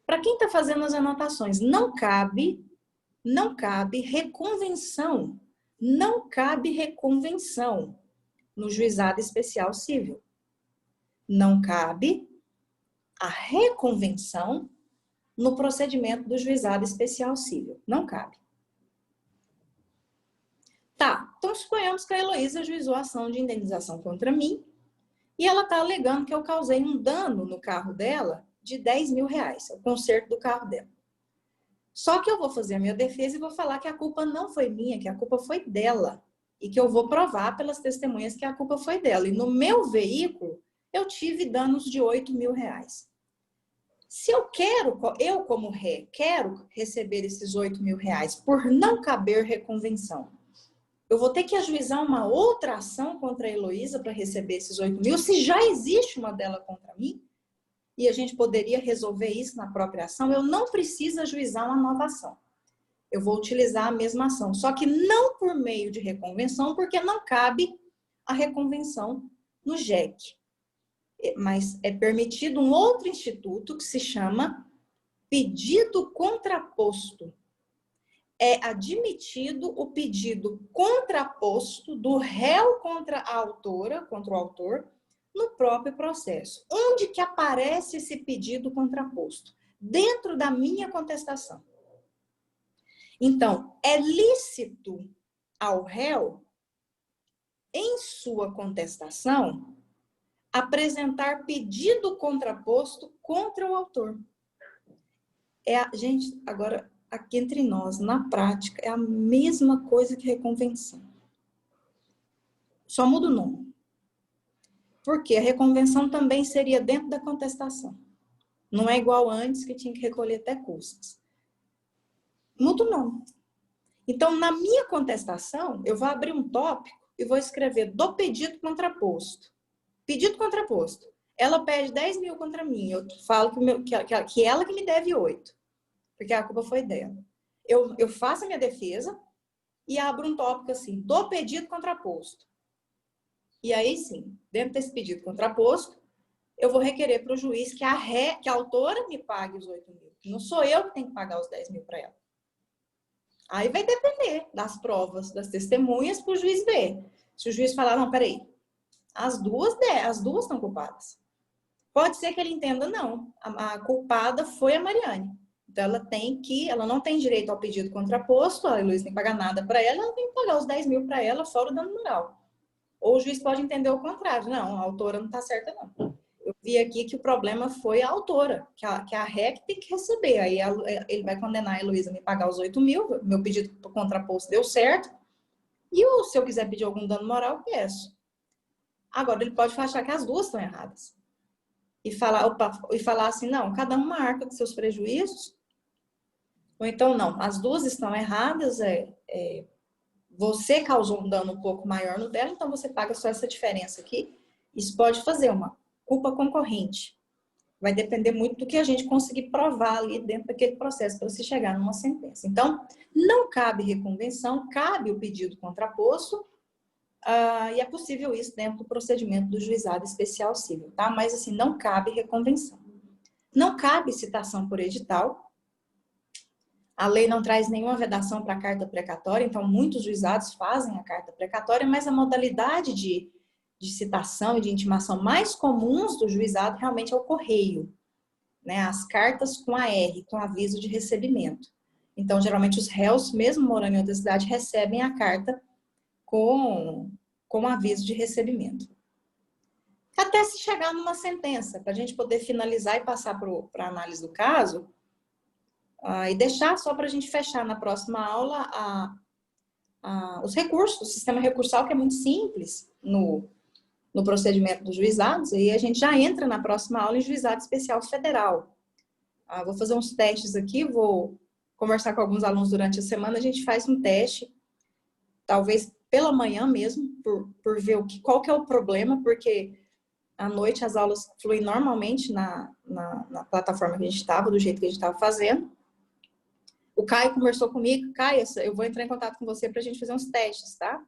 Para quem está fazendo as anotações, não cabe reconvenção. Não cabe reconvenção no juizado especial civil. Não cabe a reconvenção no procedimento do juizado especial civil. Não cabe. Tá, então suponhamos que a Heloísa ajuizou a ação de indenização contra mim e ela está alegando que eu causei um dano no carro dela de 10 mil reais, o conserto do carro dela. Só que eu vou fazer a minha defesa e vou falar que a culpa não foi minha, que a culpa foi dela. E que eu vou provar pelas testemunhas que a culpa foi dela. E no meu veículo, eu tive danos de 8 mil reais. Se eu como ré, quero receber esses 8 mil reais por não caber reconvenção, eu vou ter que ajuizar uma outra ação contra a Heloísa para receber esses 8 mil, se já existe uma dela contra mim? E a gente poderia resolver isso na própria ação, eu não preciso ajuizar uma nova ação. Eu vou utilizar a mesma ação, só que não por meio de reconvenção, porque não cabe a reconvenção no JEC. Mas é permitido um outro instituto que se chama pedido contraposto. É admitido o pedido contraposto do réu contra a autora, contra o autor, no próprio processo. Onde que aparece esse pedido contraposto? Dentro da minha contestação. Então, é lícito ao réu, em sua contestação, apresentar pedido contraposto contra o autor. Gente, agora, aqui entre nós, na prática, é a mesma coisa que reconvenção. Só muda o nome. Porque a reconvenção também seria dentro da contestação. Não é igual antes, que tinha que recolher até custas. Muda o nome. Então, na minha contestação, eu vou abrir um tópico e vou escrever do pedido contraposto. Pedido contraposto. Ela pede 10 mil contra mim. Eu falo que ela que me deve 8. Porque a culpa foi dela. Eu faço a minha defesa e abro um tópico assim, do pedido contraposto. E aí sim, dentro desse pedido contraposto, eu vou requerer para o juiz que a autora me pague os 8 mil. Não sou eu que tenho que pagar os 10 mil para ela. Aí vai depender das provas, das testemunhas, para o juiz ver. Se o juiz falar, não, peraí, as duas estão culpadas. Pode ser que ele entenda, não, a culpada foi a Mariane. Então, ela não tem direito ao pedido contraposto, a Heloísa tem que pagar nada para ela tem que pagar os 10 mil para ela, fora o dano moral. Ou o juiz pode entender o contrário. Não, a autora não está certa, não. Eu vi aqui que o problema foi a autora, que a ré que tem que receber. Aí ele vai condenar a Heloísa a me pagar os 8 mil, meu pedido contraposto deu certo. E se eu quiser pedir algum dano moral, eu peço. Agora, ele pode achar que as duas estão erradas. E falar assim, não, cada uma arca com seus prejuízos. Ou então, não, as duas estão erradas, você causou um dano um pouco maior no dela, então você paga só essa diferença aqui. Isso pode fazer uma culpa concorrente. Vai depender muito do que a gente conseguir provar ali dentro daquele processo para se chegar numa sentença. Então, não cabe reconvenção, cabe o pedido contraposto, e é possível isso dentro do procedimento do juizado especial civil, tá? Mas, assim, não cabe reconvenção. Não cabe citação por edital. A lei não traz nenhuma vedação para a carta precatória, então muitos juizados fazem a carta precatória, mas a modalidade de de citação e de intimação mais comuns do juizado realmente é o correio, né? As cartas com AR, com aviso de recebimento. Então, geralmente, os réus, mesmo morando em outra cidade, recebem a carta com aviso de recebimento. Até se chegar numa sentença, para a gente poder finalizar e passar para a análise do caso, e deixar só para a gente fechar na próxima aula os recursos, o sistema recursal, que é muito simples no procedimento dos juizados, e a gente já entra na próxima aula em juizado especial federal. Vou fazer uns testes aqui, vou conversar com alguns alunos durante a semana, a gente faz um teste, talvez pela manhã mesmo, por ver qual que é o problema, porque à noite as aulas fluem normalmente na plataforma que a gente estava, do jeito que a gente estava fazendo. O Caio conversou comigo, Caio, eu vou entrar em contato com você para a gente fazer uns testes, tá?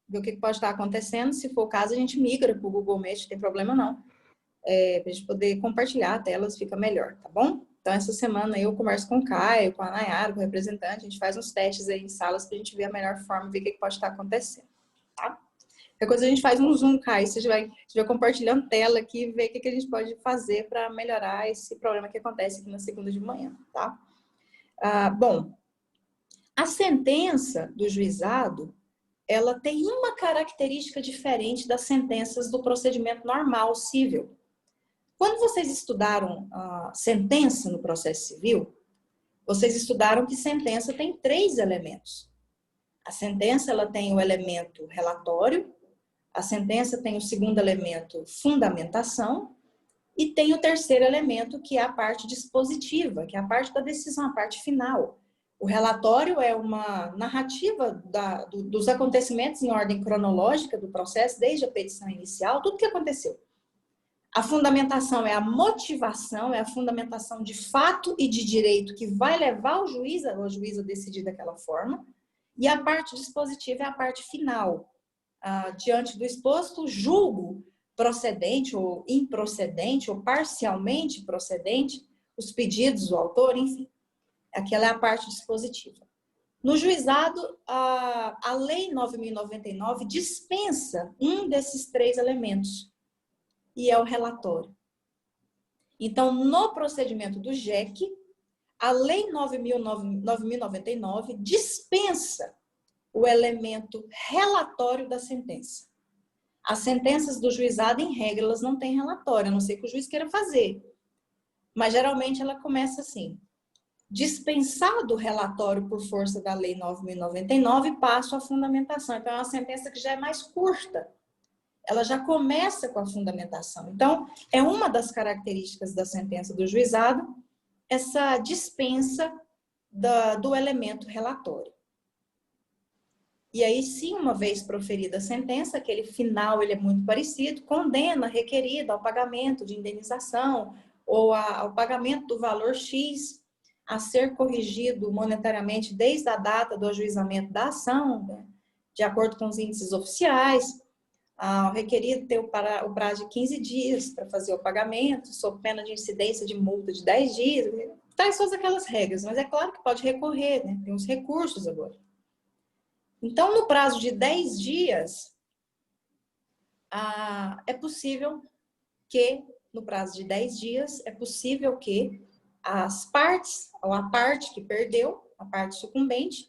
Ver o que pode estar acontecendo, se for o caso a gente migra para o Google Meet, não tem problema não. Para a gente poder compartilhar a telas, fica melhor, tá bom? Então, essa semana eu converso com o Caio, com a Nayara, com o representante, a gente faz uns testes aí em salas para a gente ver a melhor forma, ver o que pode estar acontecendo, tá? Qualquer coisa a gente faz um Zoom, Caio, você vai compartilhando tela aqui e ver o que a gente pode fazer para melhorar esse problema que acontece aqui na segunda de manhã, tá? Bom, a sentença do juizado, ela tem uma característica diferente das sentenças do procedimento normal civil. Quando vocês estudaram a sentença no processo civil, vocês estudaram que sentença tem 3 elementos. A sentença, ela tem o elemento relatório, a sentença tem o segundo elemento, fundamentação, e tem o terceiro elemento, que é a parte dispositiva, que é a parte da decisão, a parte final. O relatório é uma narrativa dos acontecimentos em ordem cronológica do processo, desde a petição inicial, tudo que aconteceu. A fundamentação é a motivação, é a fundamentação de fato e de direito que vai levar o juiz ou a juíza a decidir daquela forma. E a parte dispositiva é a parte final. Diante do exposto, julgo procedente ou improcedente ou parcialmente procedente os pedidos do autor, enfim. Aquela é a parte dispositiva. No juizado, a Lei 9.099 dispensa um desses 3 elementos, e é o relatório. Então, no procedimento do JEC, a Lei 9.099 dispensa o elemento relatório da sentença. As sentenças do juizado, em regra, elas não têm relatório, a não ser que o juiz queira fazer. Mas, geralmente, ela começa assim: dispensado o relatório por força da Lei 9.099, passo a fundamentação. Então, é uma sentença que já é mais curta. Ela já começa com a fundamentação. Então, é uma das características da sentença do juizado, essa dispensa do elemento relatório. E aí, sim, uma vez proferida a sentença, aquele final ele é muito parecido, condena requerido ao pagamento de indenização ou ao pagamento do valor X a ser corrigido monetariamente desde a data do ajuizamento da ação, né, de acordo com os índices oficiais. O requerido tem o prazo de 15 dias para fazer o pagamento, sob pena de incidência de multa de 10 dias. Traz todas aquelas regras, mas é claro que pode recorrer, né? Tem os recursos agora. Então, no prazo de 10 dias, é possível que, no prazo de 10 dias, é possível que as partes, ou a parte que perdeu, a parte sucumbente,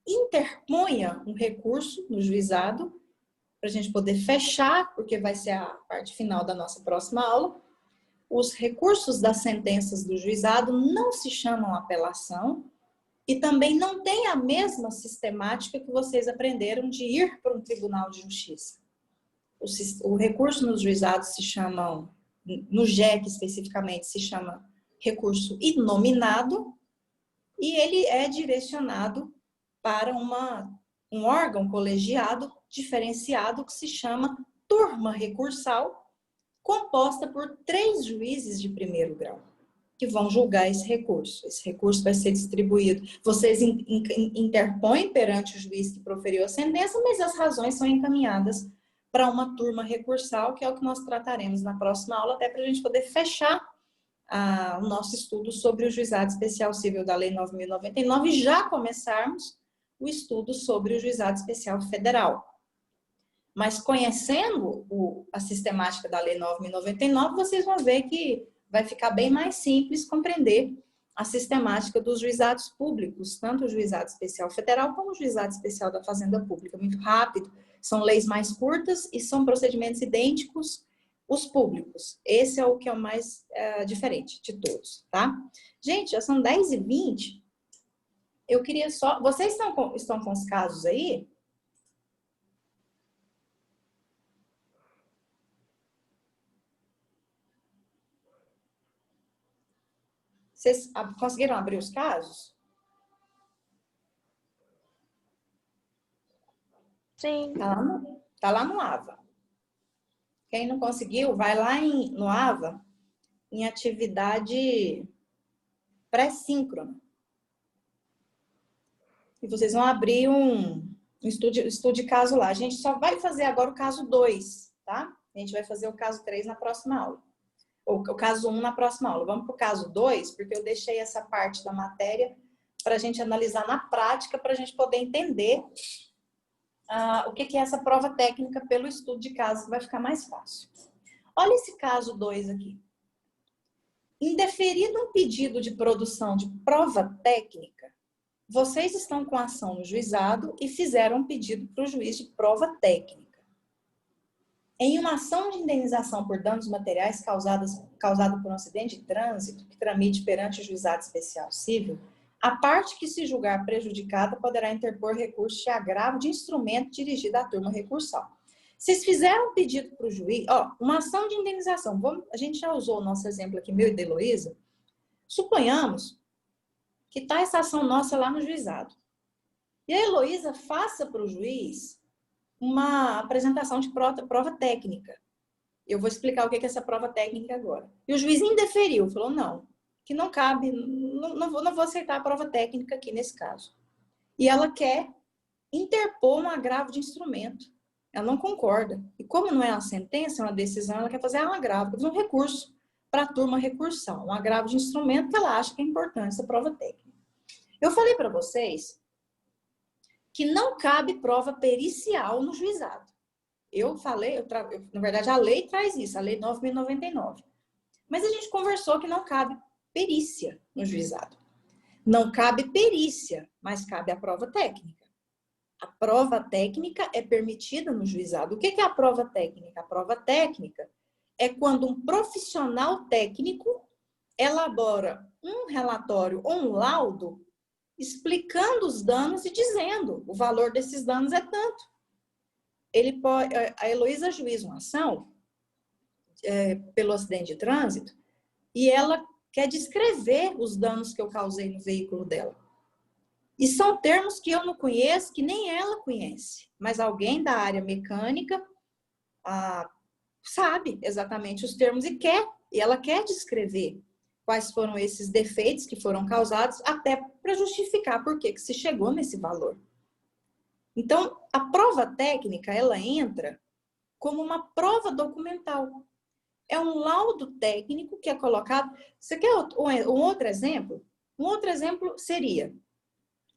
interponha um recurso no juizado, para a gente poder fechar, porque vai ser a parte final da nossa próxima aula. Os recursos das sentenças do juizado não se chamam apelação e também não tem a mesma sistemática que vocês aprenderam de ir para um tribunal de justiça. O recurso nos juizados se chamam, no JEC especificamente, se chama recurso inominado e ele é direcionado para um órgão colegiado diferenciado que se chama turma recursal, composta por 3 juízes de primeiro grau, que vão julgar esse recurso. Esse recurso vai ser distribuído. Vocês interpõem perante o juiz que proferiu a sentença, mas as razões são encaminhadas para uma turma recursal, que é o que nós trataremos na próxima aula, até para a gente poder fechar o nosso estudo sobre o Juizado Especial Civil da Lei 9.099 e já começarmos o estudo sobre o Juizado Especial Federal. Mas conhecendo a sistemática da Lei 9.099, vocês vão ver que vai ficar bem mais simples compreender a sistemática dos juizados públicos, tanto o Juizado Especial Federal como o Juizado Especial da Fazenda Pública. Muito rápido, são leis mais curtas e são procedimentos idênticos os públicos. Esse é o que é o mais diferente de todos, tá? Gente, já são 10h20. Eu queria só... Vocês estão com os casos aí? Vocês conseguiram abrir os casos? Sim. Tá lá no AVA. Quem não conseguiu, vai lá no AVA, em atividade pré-síncrona. E vocês vão abrir um estudo de caso lá. A gente só vai fazer agora o caso 2, tá? A gente vai fazer o caso 3 na próxima aula. Ou o caso 1 na próxima aula. Vamos para o caso 2, porque eu deixei essa parte da matéria para a gente analisar na prática, para a gente poder entender o que é essa prova técnica pelo estudo de caso, que vai ficar mais fácil. Olha esse caso 2 aqui. Indeferido um pedido de produção de prova técnica, vocês estão com a ação no juizado e fizeram um pedido para o juiz de prova técnica. Em uma ação de indenização por danos materiais causada por um acidente de trânsito que tramite perante o Juizado Especial Civil, a parte que se julgar prejudicada poderá interpor recurso de agravo de instrumento dirigido à turma recursal. Vocês fizeram um pedido para o juiz, uma ação de indenização. A gente já usou o nosso exemplo aqui, meu e da Heloísa. Suponhamos que está essa ação nossa lá no juizado. E a Heloísa faça para o juiz uma apresentação de prova técnica. Eu vou explicar o que é essa prova técnica agora. E o juiz indeferiu, falou não, que não cabe, não vou aceitar a prova técnica aqui nesse caso. E ela quer interpor um agravo de instrumento. Ela não concorda. E como não é uma sentença, é uma decisão, ela quer fazer um agravo, fazer um recurso para a turma recursal, um agravo de instrumento que ela acha que é importante, essa prova técnica. Eu falei para vocês que não cabe prova pericial no juizado. Eu falei, na verdade, a lei traz isso, a lei 9.099. Mas a gente conversou que não cabe perícia no juizado. Não cabe perícia, mas cabe a prova técnica. A prova técnica é permitida no juizado. O que é a prova técnica? A prova técnica é quando um profissional técnico elabora um relatório ou um laudo explicando os danos e dizendo o valor desses danos é tanto. A Heloísa ajuiza uma ação pelo acidente de trânsito e ela quer descrever os danos que eu causei no veículo dela. E são termos que eu não conheço, que nem ela conhece, mas alguém da área mecânica sabe exatamente os termos e ela quer descrever quais foram esses defeitos que foram causados, até para justificar por que se chegou nesse valor. Então, a prova técnica, ela entra como uma prova documental. É um laudo técnico que é colocado... Você quer um outro exemplo? Um outro exemplo seria,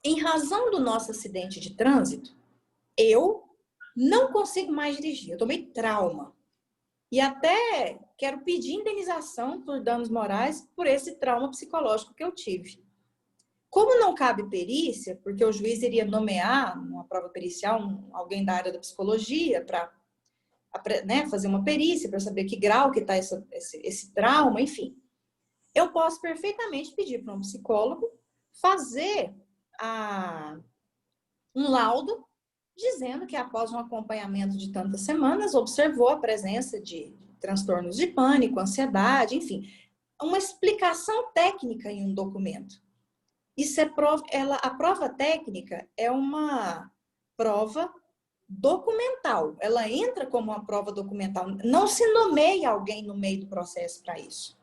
em razão do nosso acidente de trânsito, eu não consigo mais dirigir, eu tomei trauma. E até quero pedir indenização por danos morais por esse trauma psicológico que eu tive. Como não cabe perícia, porque o juiz iria nomear numa prova pericial alguém da área da psicologia para fazer uma perícia, para saber que grau que está esse trauma, enfim. Eu posso perfeitamente pedir para um psicólogo fazer um laudo dizendo que após um acompanhamento de tantas semanas, observou a presença de transtornos de pânico, ansiedade, enfim, uma explicação técnica em um documento. Isso a prova técnica é uma prova documental. Ela entra como uma prova documental. Não se nomeia alguém no meio do processo para isso.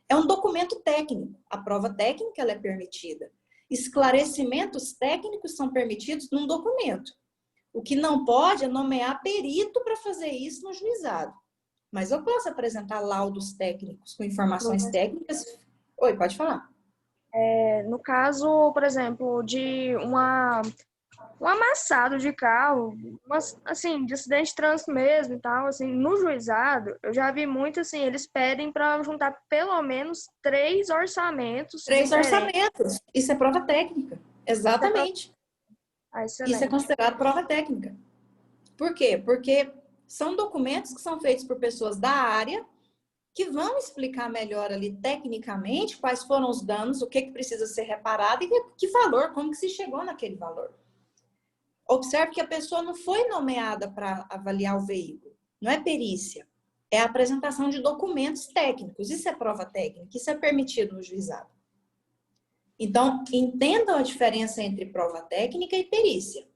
É um documento técnico. A prova técnica ela é permitida. Esclarecimentos técnicos são permitidos num documento. O que não pode é nomear perito para fazer isso no juizado. Mas eu posso apresentar laudos técnicos com informações técnicas. Oi, pode falar. No caso, por exemplo, de uma um amassado de carro, assim, de acidente de trânsito mesmo e tal, assim, no juizado, eu já vi muito, assim, eles pedem para juntar pelo menos 3 orçamentos 3 diferentes. orçamentos. Isso é prova técnica. Exatamente. Isso é Excelente. considerado prova técnica. Por quê? Porque são documentos que são feitos por pessoas da área que vão explicar melhor ali tecnicamente quais foram os danos, o que precisa ser reparado e que valor, como que se chegou naquele valor. Observe que a pessoa não foi nomeada para avaliar o veículo, não é perícia, é a apresentação de documentos técnicos, isso é prova técnica, isso é permitido no juizado. Então, entendam a diferença entre prova técnica e perícia.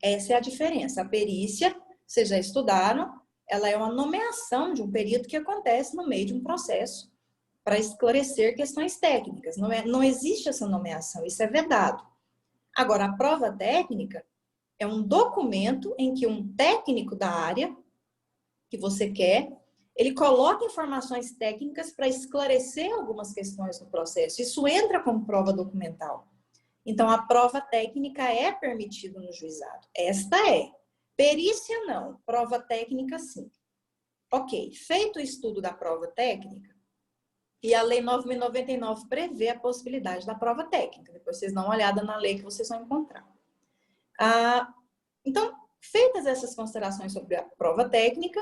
Essa é a diferença. A perícia, vocês já estudaram, ela é uma nomeação de um perito que acontece no meio de um processo para esclarecer questões técnicas. Não existe essa nomeação, isso é vedado. Agora, a prova técnica é um documento em que um técnico da área que você quer, ele coloca informações técnicas para esclarecer algumas questões no processo. Isso entra como prova documental. Então, a prova técnica é permitida no juizado. Esta é. Perícia, não. Prova técnica, sim. Ok. Feito o estudo da prova técnica, e a Lei 9.099 prevê a possibilidade da prova técnica. Depois vocês dão uma olhada na lei que vocês vão encontrar. Então, feitas essas considerações sobre a prova técnica,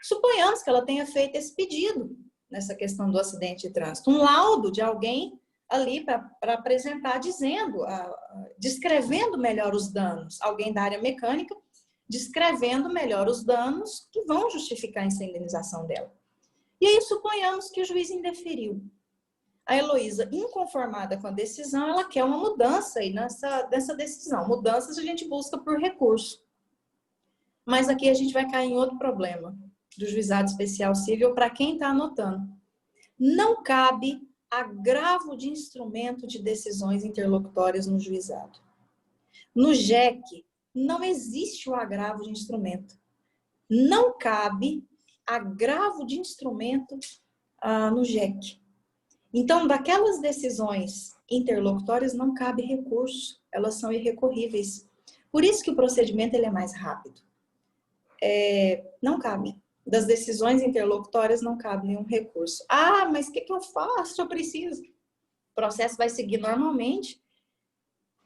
suponhamos que ela tenha feito esse pedido nessa questão do acidente de trânsito. Um laudo de alguém ali para apresentar, descrevendo melhor os danos. Alguém da área mecânica descrevendo melhor os danos que vão justificar essa indenização dela. E aí suponhamos que o juiz indeferiu. A Heloísa, inconformada com a decisão, ela quer uma mudança aí nessa decisão. Mudanças a gente busca por recurso. Mas aqui a gente vai cair em outro problema do juizado especial civil para quem está anotando. Não cabe agravo de instrumento de decisões interlocutórias no juizado. No JEC, não existe o agravo de instrumento. Não cabe agravo de instrumento no JEC. Então, daquelas decisões interlocutórias não cabe recurso, elas são irrecorríveis. Por isso que o procedimento ele é mais rápido. Não cabe. Das decisões interlocutórias não cabe nenhum recurso. Mas o que eu faço? Eu preciso. O processo vai seguir normalmente.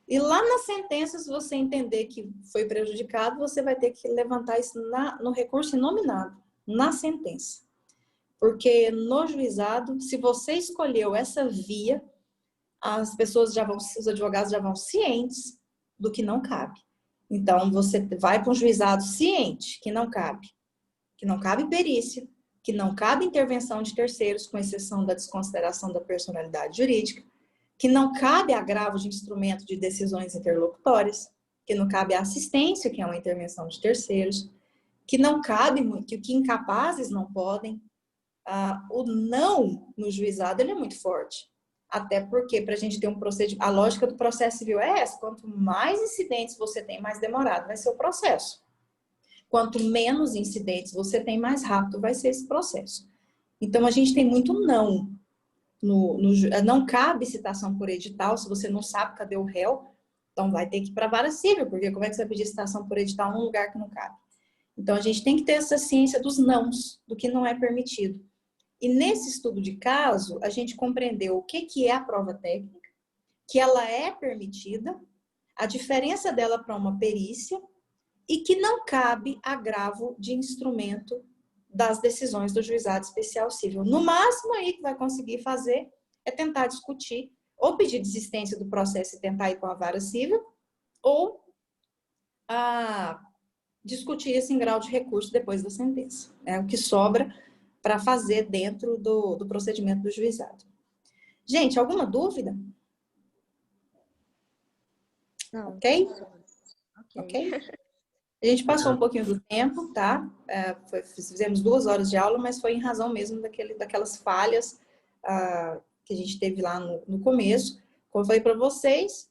E lá nas sentenças, se você entender que foi prejudicado, você vai ter que levantar isso no recurso inominado, na sentença. Porque no juizado, se você escolheu essa via, os advogados já vão cientes do que não cabe. Então, você vai para um juizado ciente que não cabe perícia, que não cabe intervenção de terceiros, com exceção da desconsideração da personalidade jurídica, que não cabe agravo de instrumento de decisões interlocutórias, que não cabe assistência, que é uma intervenção de terceiros, que não cabe, que incapazes não podem. O não no juizado ele é muito forte. Até porque, para a gente ter um procedimento, a lógica do processo civil é essa: quanto mais incidentes você tem, mais demorado vai ser o processo. Quanto menos incidentes você tem, mais rápido vai ser esse processo. Então, a gente tem muito não. Não cabe citação por edital, se você não sabe cadê o réu, então vai ter que ir para a vara civil, porque como é que você vai pedir citação por edital num lugar que não cabe? Então, a gente tem que ter essa ciência dos nãos, do que não é permitido. E nesse estudo de caso, a gente compreendeu o que é a prova técnica, que ela é permitida, a diferença dela para uma perícia, e que não cabe agravo de instrumento das decisões do juizado especial civil. No máximo aí que vai conseguir fazer é tentar discutir, ou pedir desistência do processo e tentar ir com a vara civil, ou discutir esse em grau de recurso depois da sentença. É o que sobra para fazer dentro do procedimento do juizado. Gente, alguma dúvida? Não. Ok? A gente passou um pouquinho do tempo, tá? Fizemos 2 horas de aula, mas foi em razão mesmo daquelas falhas que a gente teve lá no começo. Como eu falei para vocês,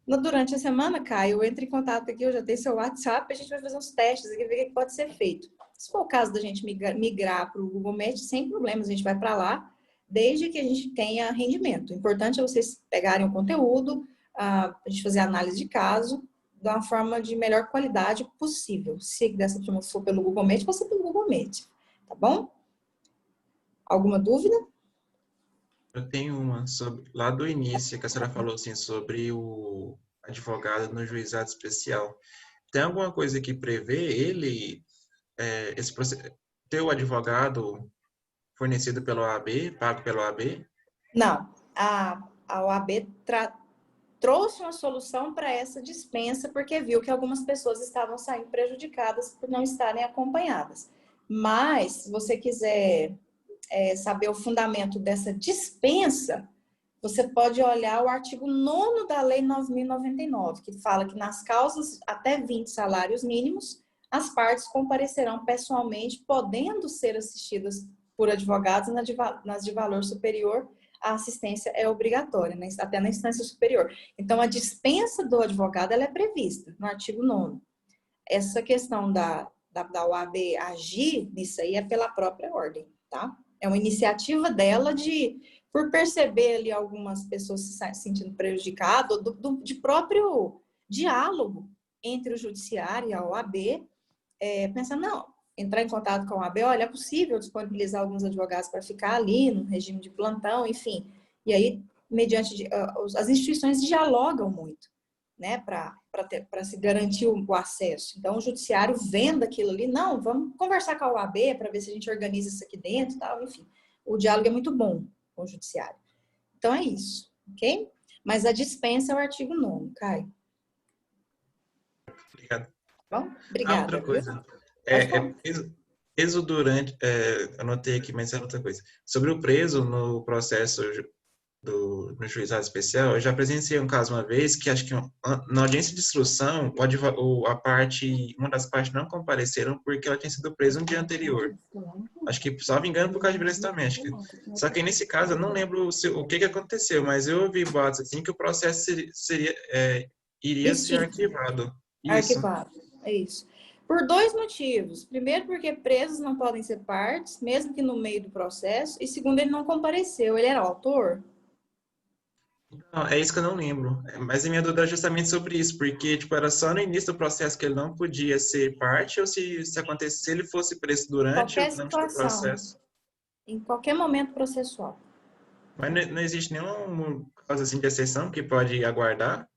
durante a semana, Caio, eu entro em contato aqui, eu já tenho seu WhatsApp, a gente vai fazer uns testes aqui, ver o que pode ser feito. Se for o caso da gente migrar para o Google Meet, sem problemas, a gente vai para lá, desde que a gente tenha rendimento. O importante é vocês pegarem o conteúdo, a gente fazer análise de caso, de uma forma de melhor qualidade possível. Se dessa forma for pelo Google Meet, vai ser pelo Google Meet, tá bom? Alguma dúvida? Eu tenho uma sobre lá do início que a senhora falou assim sobre o advogado no juizado especial. Tem alguma coisa que prevê ele ter o advogado fornecido pela OAB, pago pela OAB? Não, a OAB trouxe uma solução para essa dispensa, porque viu que algumas pessoas estavam saindo prejudicadas por não estarem acompanhadas. Mas, se você quiser saber o fundamento dessa dispensa, você pode olhar o artigo 9º da Lei 9.099, que fala que nas causas até 20 salários mínimos, as partes comparecerão pessoalmente, podendo ser assistidas por advogados nas de valor superior. A assistência é obrigatória, né? Até na instância superior. Então, a dispensa do advogado ela é prevista no artigo 9º. Essa questão da OAB agir nisso aí é pela própria ordem, tá? É uma iniciativa dela por perceber ali algumas pessoas se sentindo prejudicadas, de próprio diálogo entre o judiciário e a OAB, pensando, não, entrar em contato com a OAB, olha, é possível disponibilizar alguns advogados para ficar ali no regime de plantão, enfim. E aí, mediante as instituições dialogam muito, né, para se garantir o acesso. Então, o judiciário vendo aquilo ali, não, vamos conversar com a OAB para ver se a gente organiza isso aqui dentro e tal, enfim. O diálogo é muito bom com o judiciário. Então, é isso, ok? Mas a dispensa é o artigo 9º, Caio. Obrigado. Bom, obrigada. Outra coisa. Preso durante... anotei aqui, mas é outra coisa. Sobre o preso no processo no juizado especial, eu já presenciei um caso uma vez que acho que na audiência de instrução, uma das partes não compareceram porque ela tinha sido presa um dia anterior. Acho que, salvo engano, por causa de violência doméstica. Só que nesse caso, eu não lembro o que aconteceu, mas eu ouvi boatos assim que o processo iria ser arquivado. Isso. Arquivado, é isso. Por 2 motivos. Primeiro, porque presos não podem ser partes, mesmo que no meio do processo. E segundo, ele não compareceu. Ele era autor? Não, é isso que eu não lembro. Mas a minha dúvida é justamente sobre isso, porque tipo, era só no início do processo que ele não podia ser parte, ou se acontecesse, se ele fosse preso durante ou durante o processo? Em qualquer momento processual. Mas não existe nenhum caso assim de exceção que pode aguardar?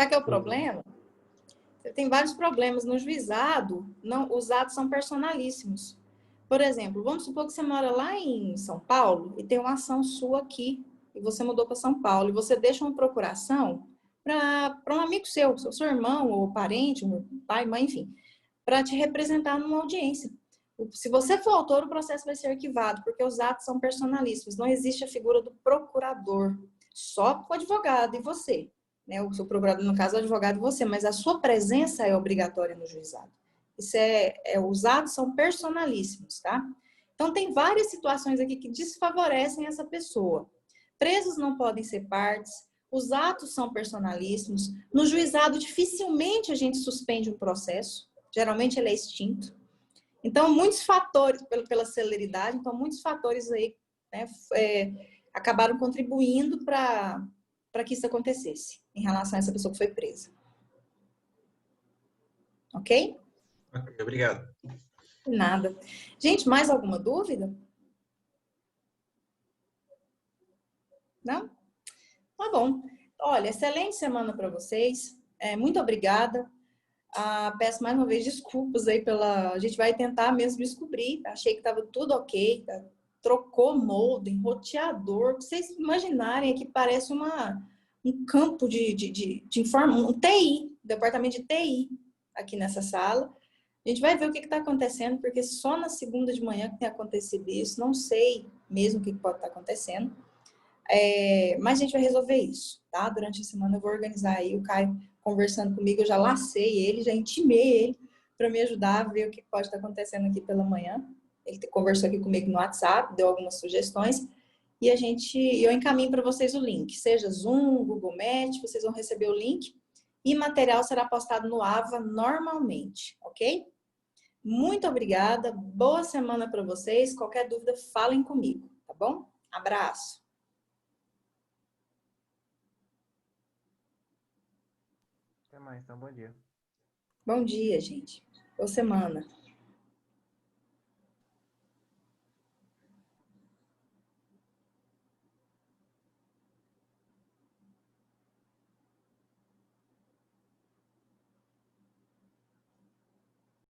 Sabe que é o problema? Você tem vários problemas no juizado, os atos são personalíssimos. Por exemplo, vamos supor que você mora lá em São Paulo e tem uma ação sua aqui, e você mudou para São Paulo, e você deixa uma procuração para um amigo seu irmão ou parente, um pai, mãe, enfim, para te representar numa audiência. Se você for autor, o processo vai ser arquivado, porque os atos são personalíssimos. Não existe a figura do procurador, só o advogado e você. Né? O seu procurador, no caso, é o advogado e você, mas a sua presença é obrigatória no juizado. Isso os atos são personalíssimos, tá? Então, tem várias situações aqui que desfavorecem essa pessoa. Presos não podem ser partes, os atos são personalíssimos. No juizado, dificilmente a gente suspende um processo, geralmente ele é extinto. Então, muitos fatores, pela celeridade, então muitos fatores aí, né, acabaram contribuindo para que isso acontecesse, em relação a essa pessoa que foi presa. Ok? Ok, obrigado. Nada. Gente, mais alguma dúvida? Não? Tá bom. Olha, excelente semana para vocês. Muito obrigada. Peço mais uma vez desculpas aí A gente vai tentar mesmo descobrir. Achei que estava tudo ok. Trocou molde, roteador. Pra vocês imaginarem aqui, parece um campo de informação, um TI, departamento de TI aqui nessa sala. A gente vai ver o que está acontecendo, porque só na segunda de manhã que tem acontecido isso. Não sei mesmo o que pode estar acontecendo. Mas a gente vai resolver isso, tá? Durante a semana eu vou organizar aí o Caio conversando comigo, eu já lacei ele, já intimei ele para me ajudar a ver o que pode estar acontecendo aqui pela manhã. Ele conversou aqui comigo no WhatsApp, deu algumas sugestões e eu encaminho para vocês o link, seja Zoom, Google Meet, vocês vão receber o link e material será postado no AVA normalmente, ok? Muito obrigada, boa semana para vocês, qualquer dúvida falem comigo, tá bom? Abraço! Até mais, então, bom dia. Bom dia, gente. Boa semana.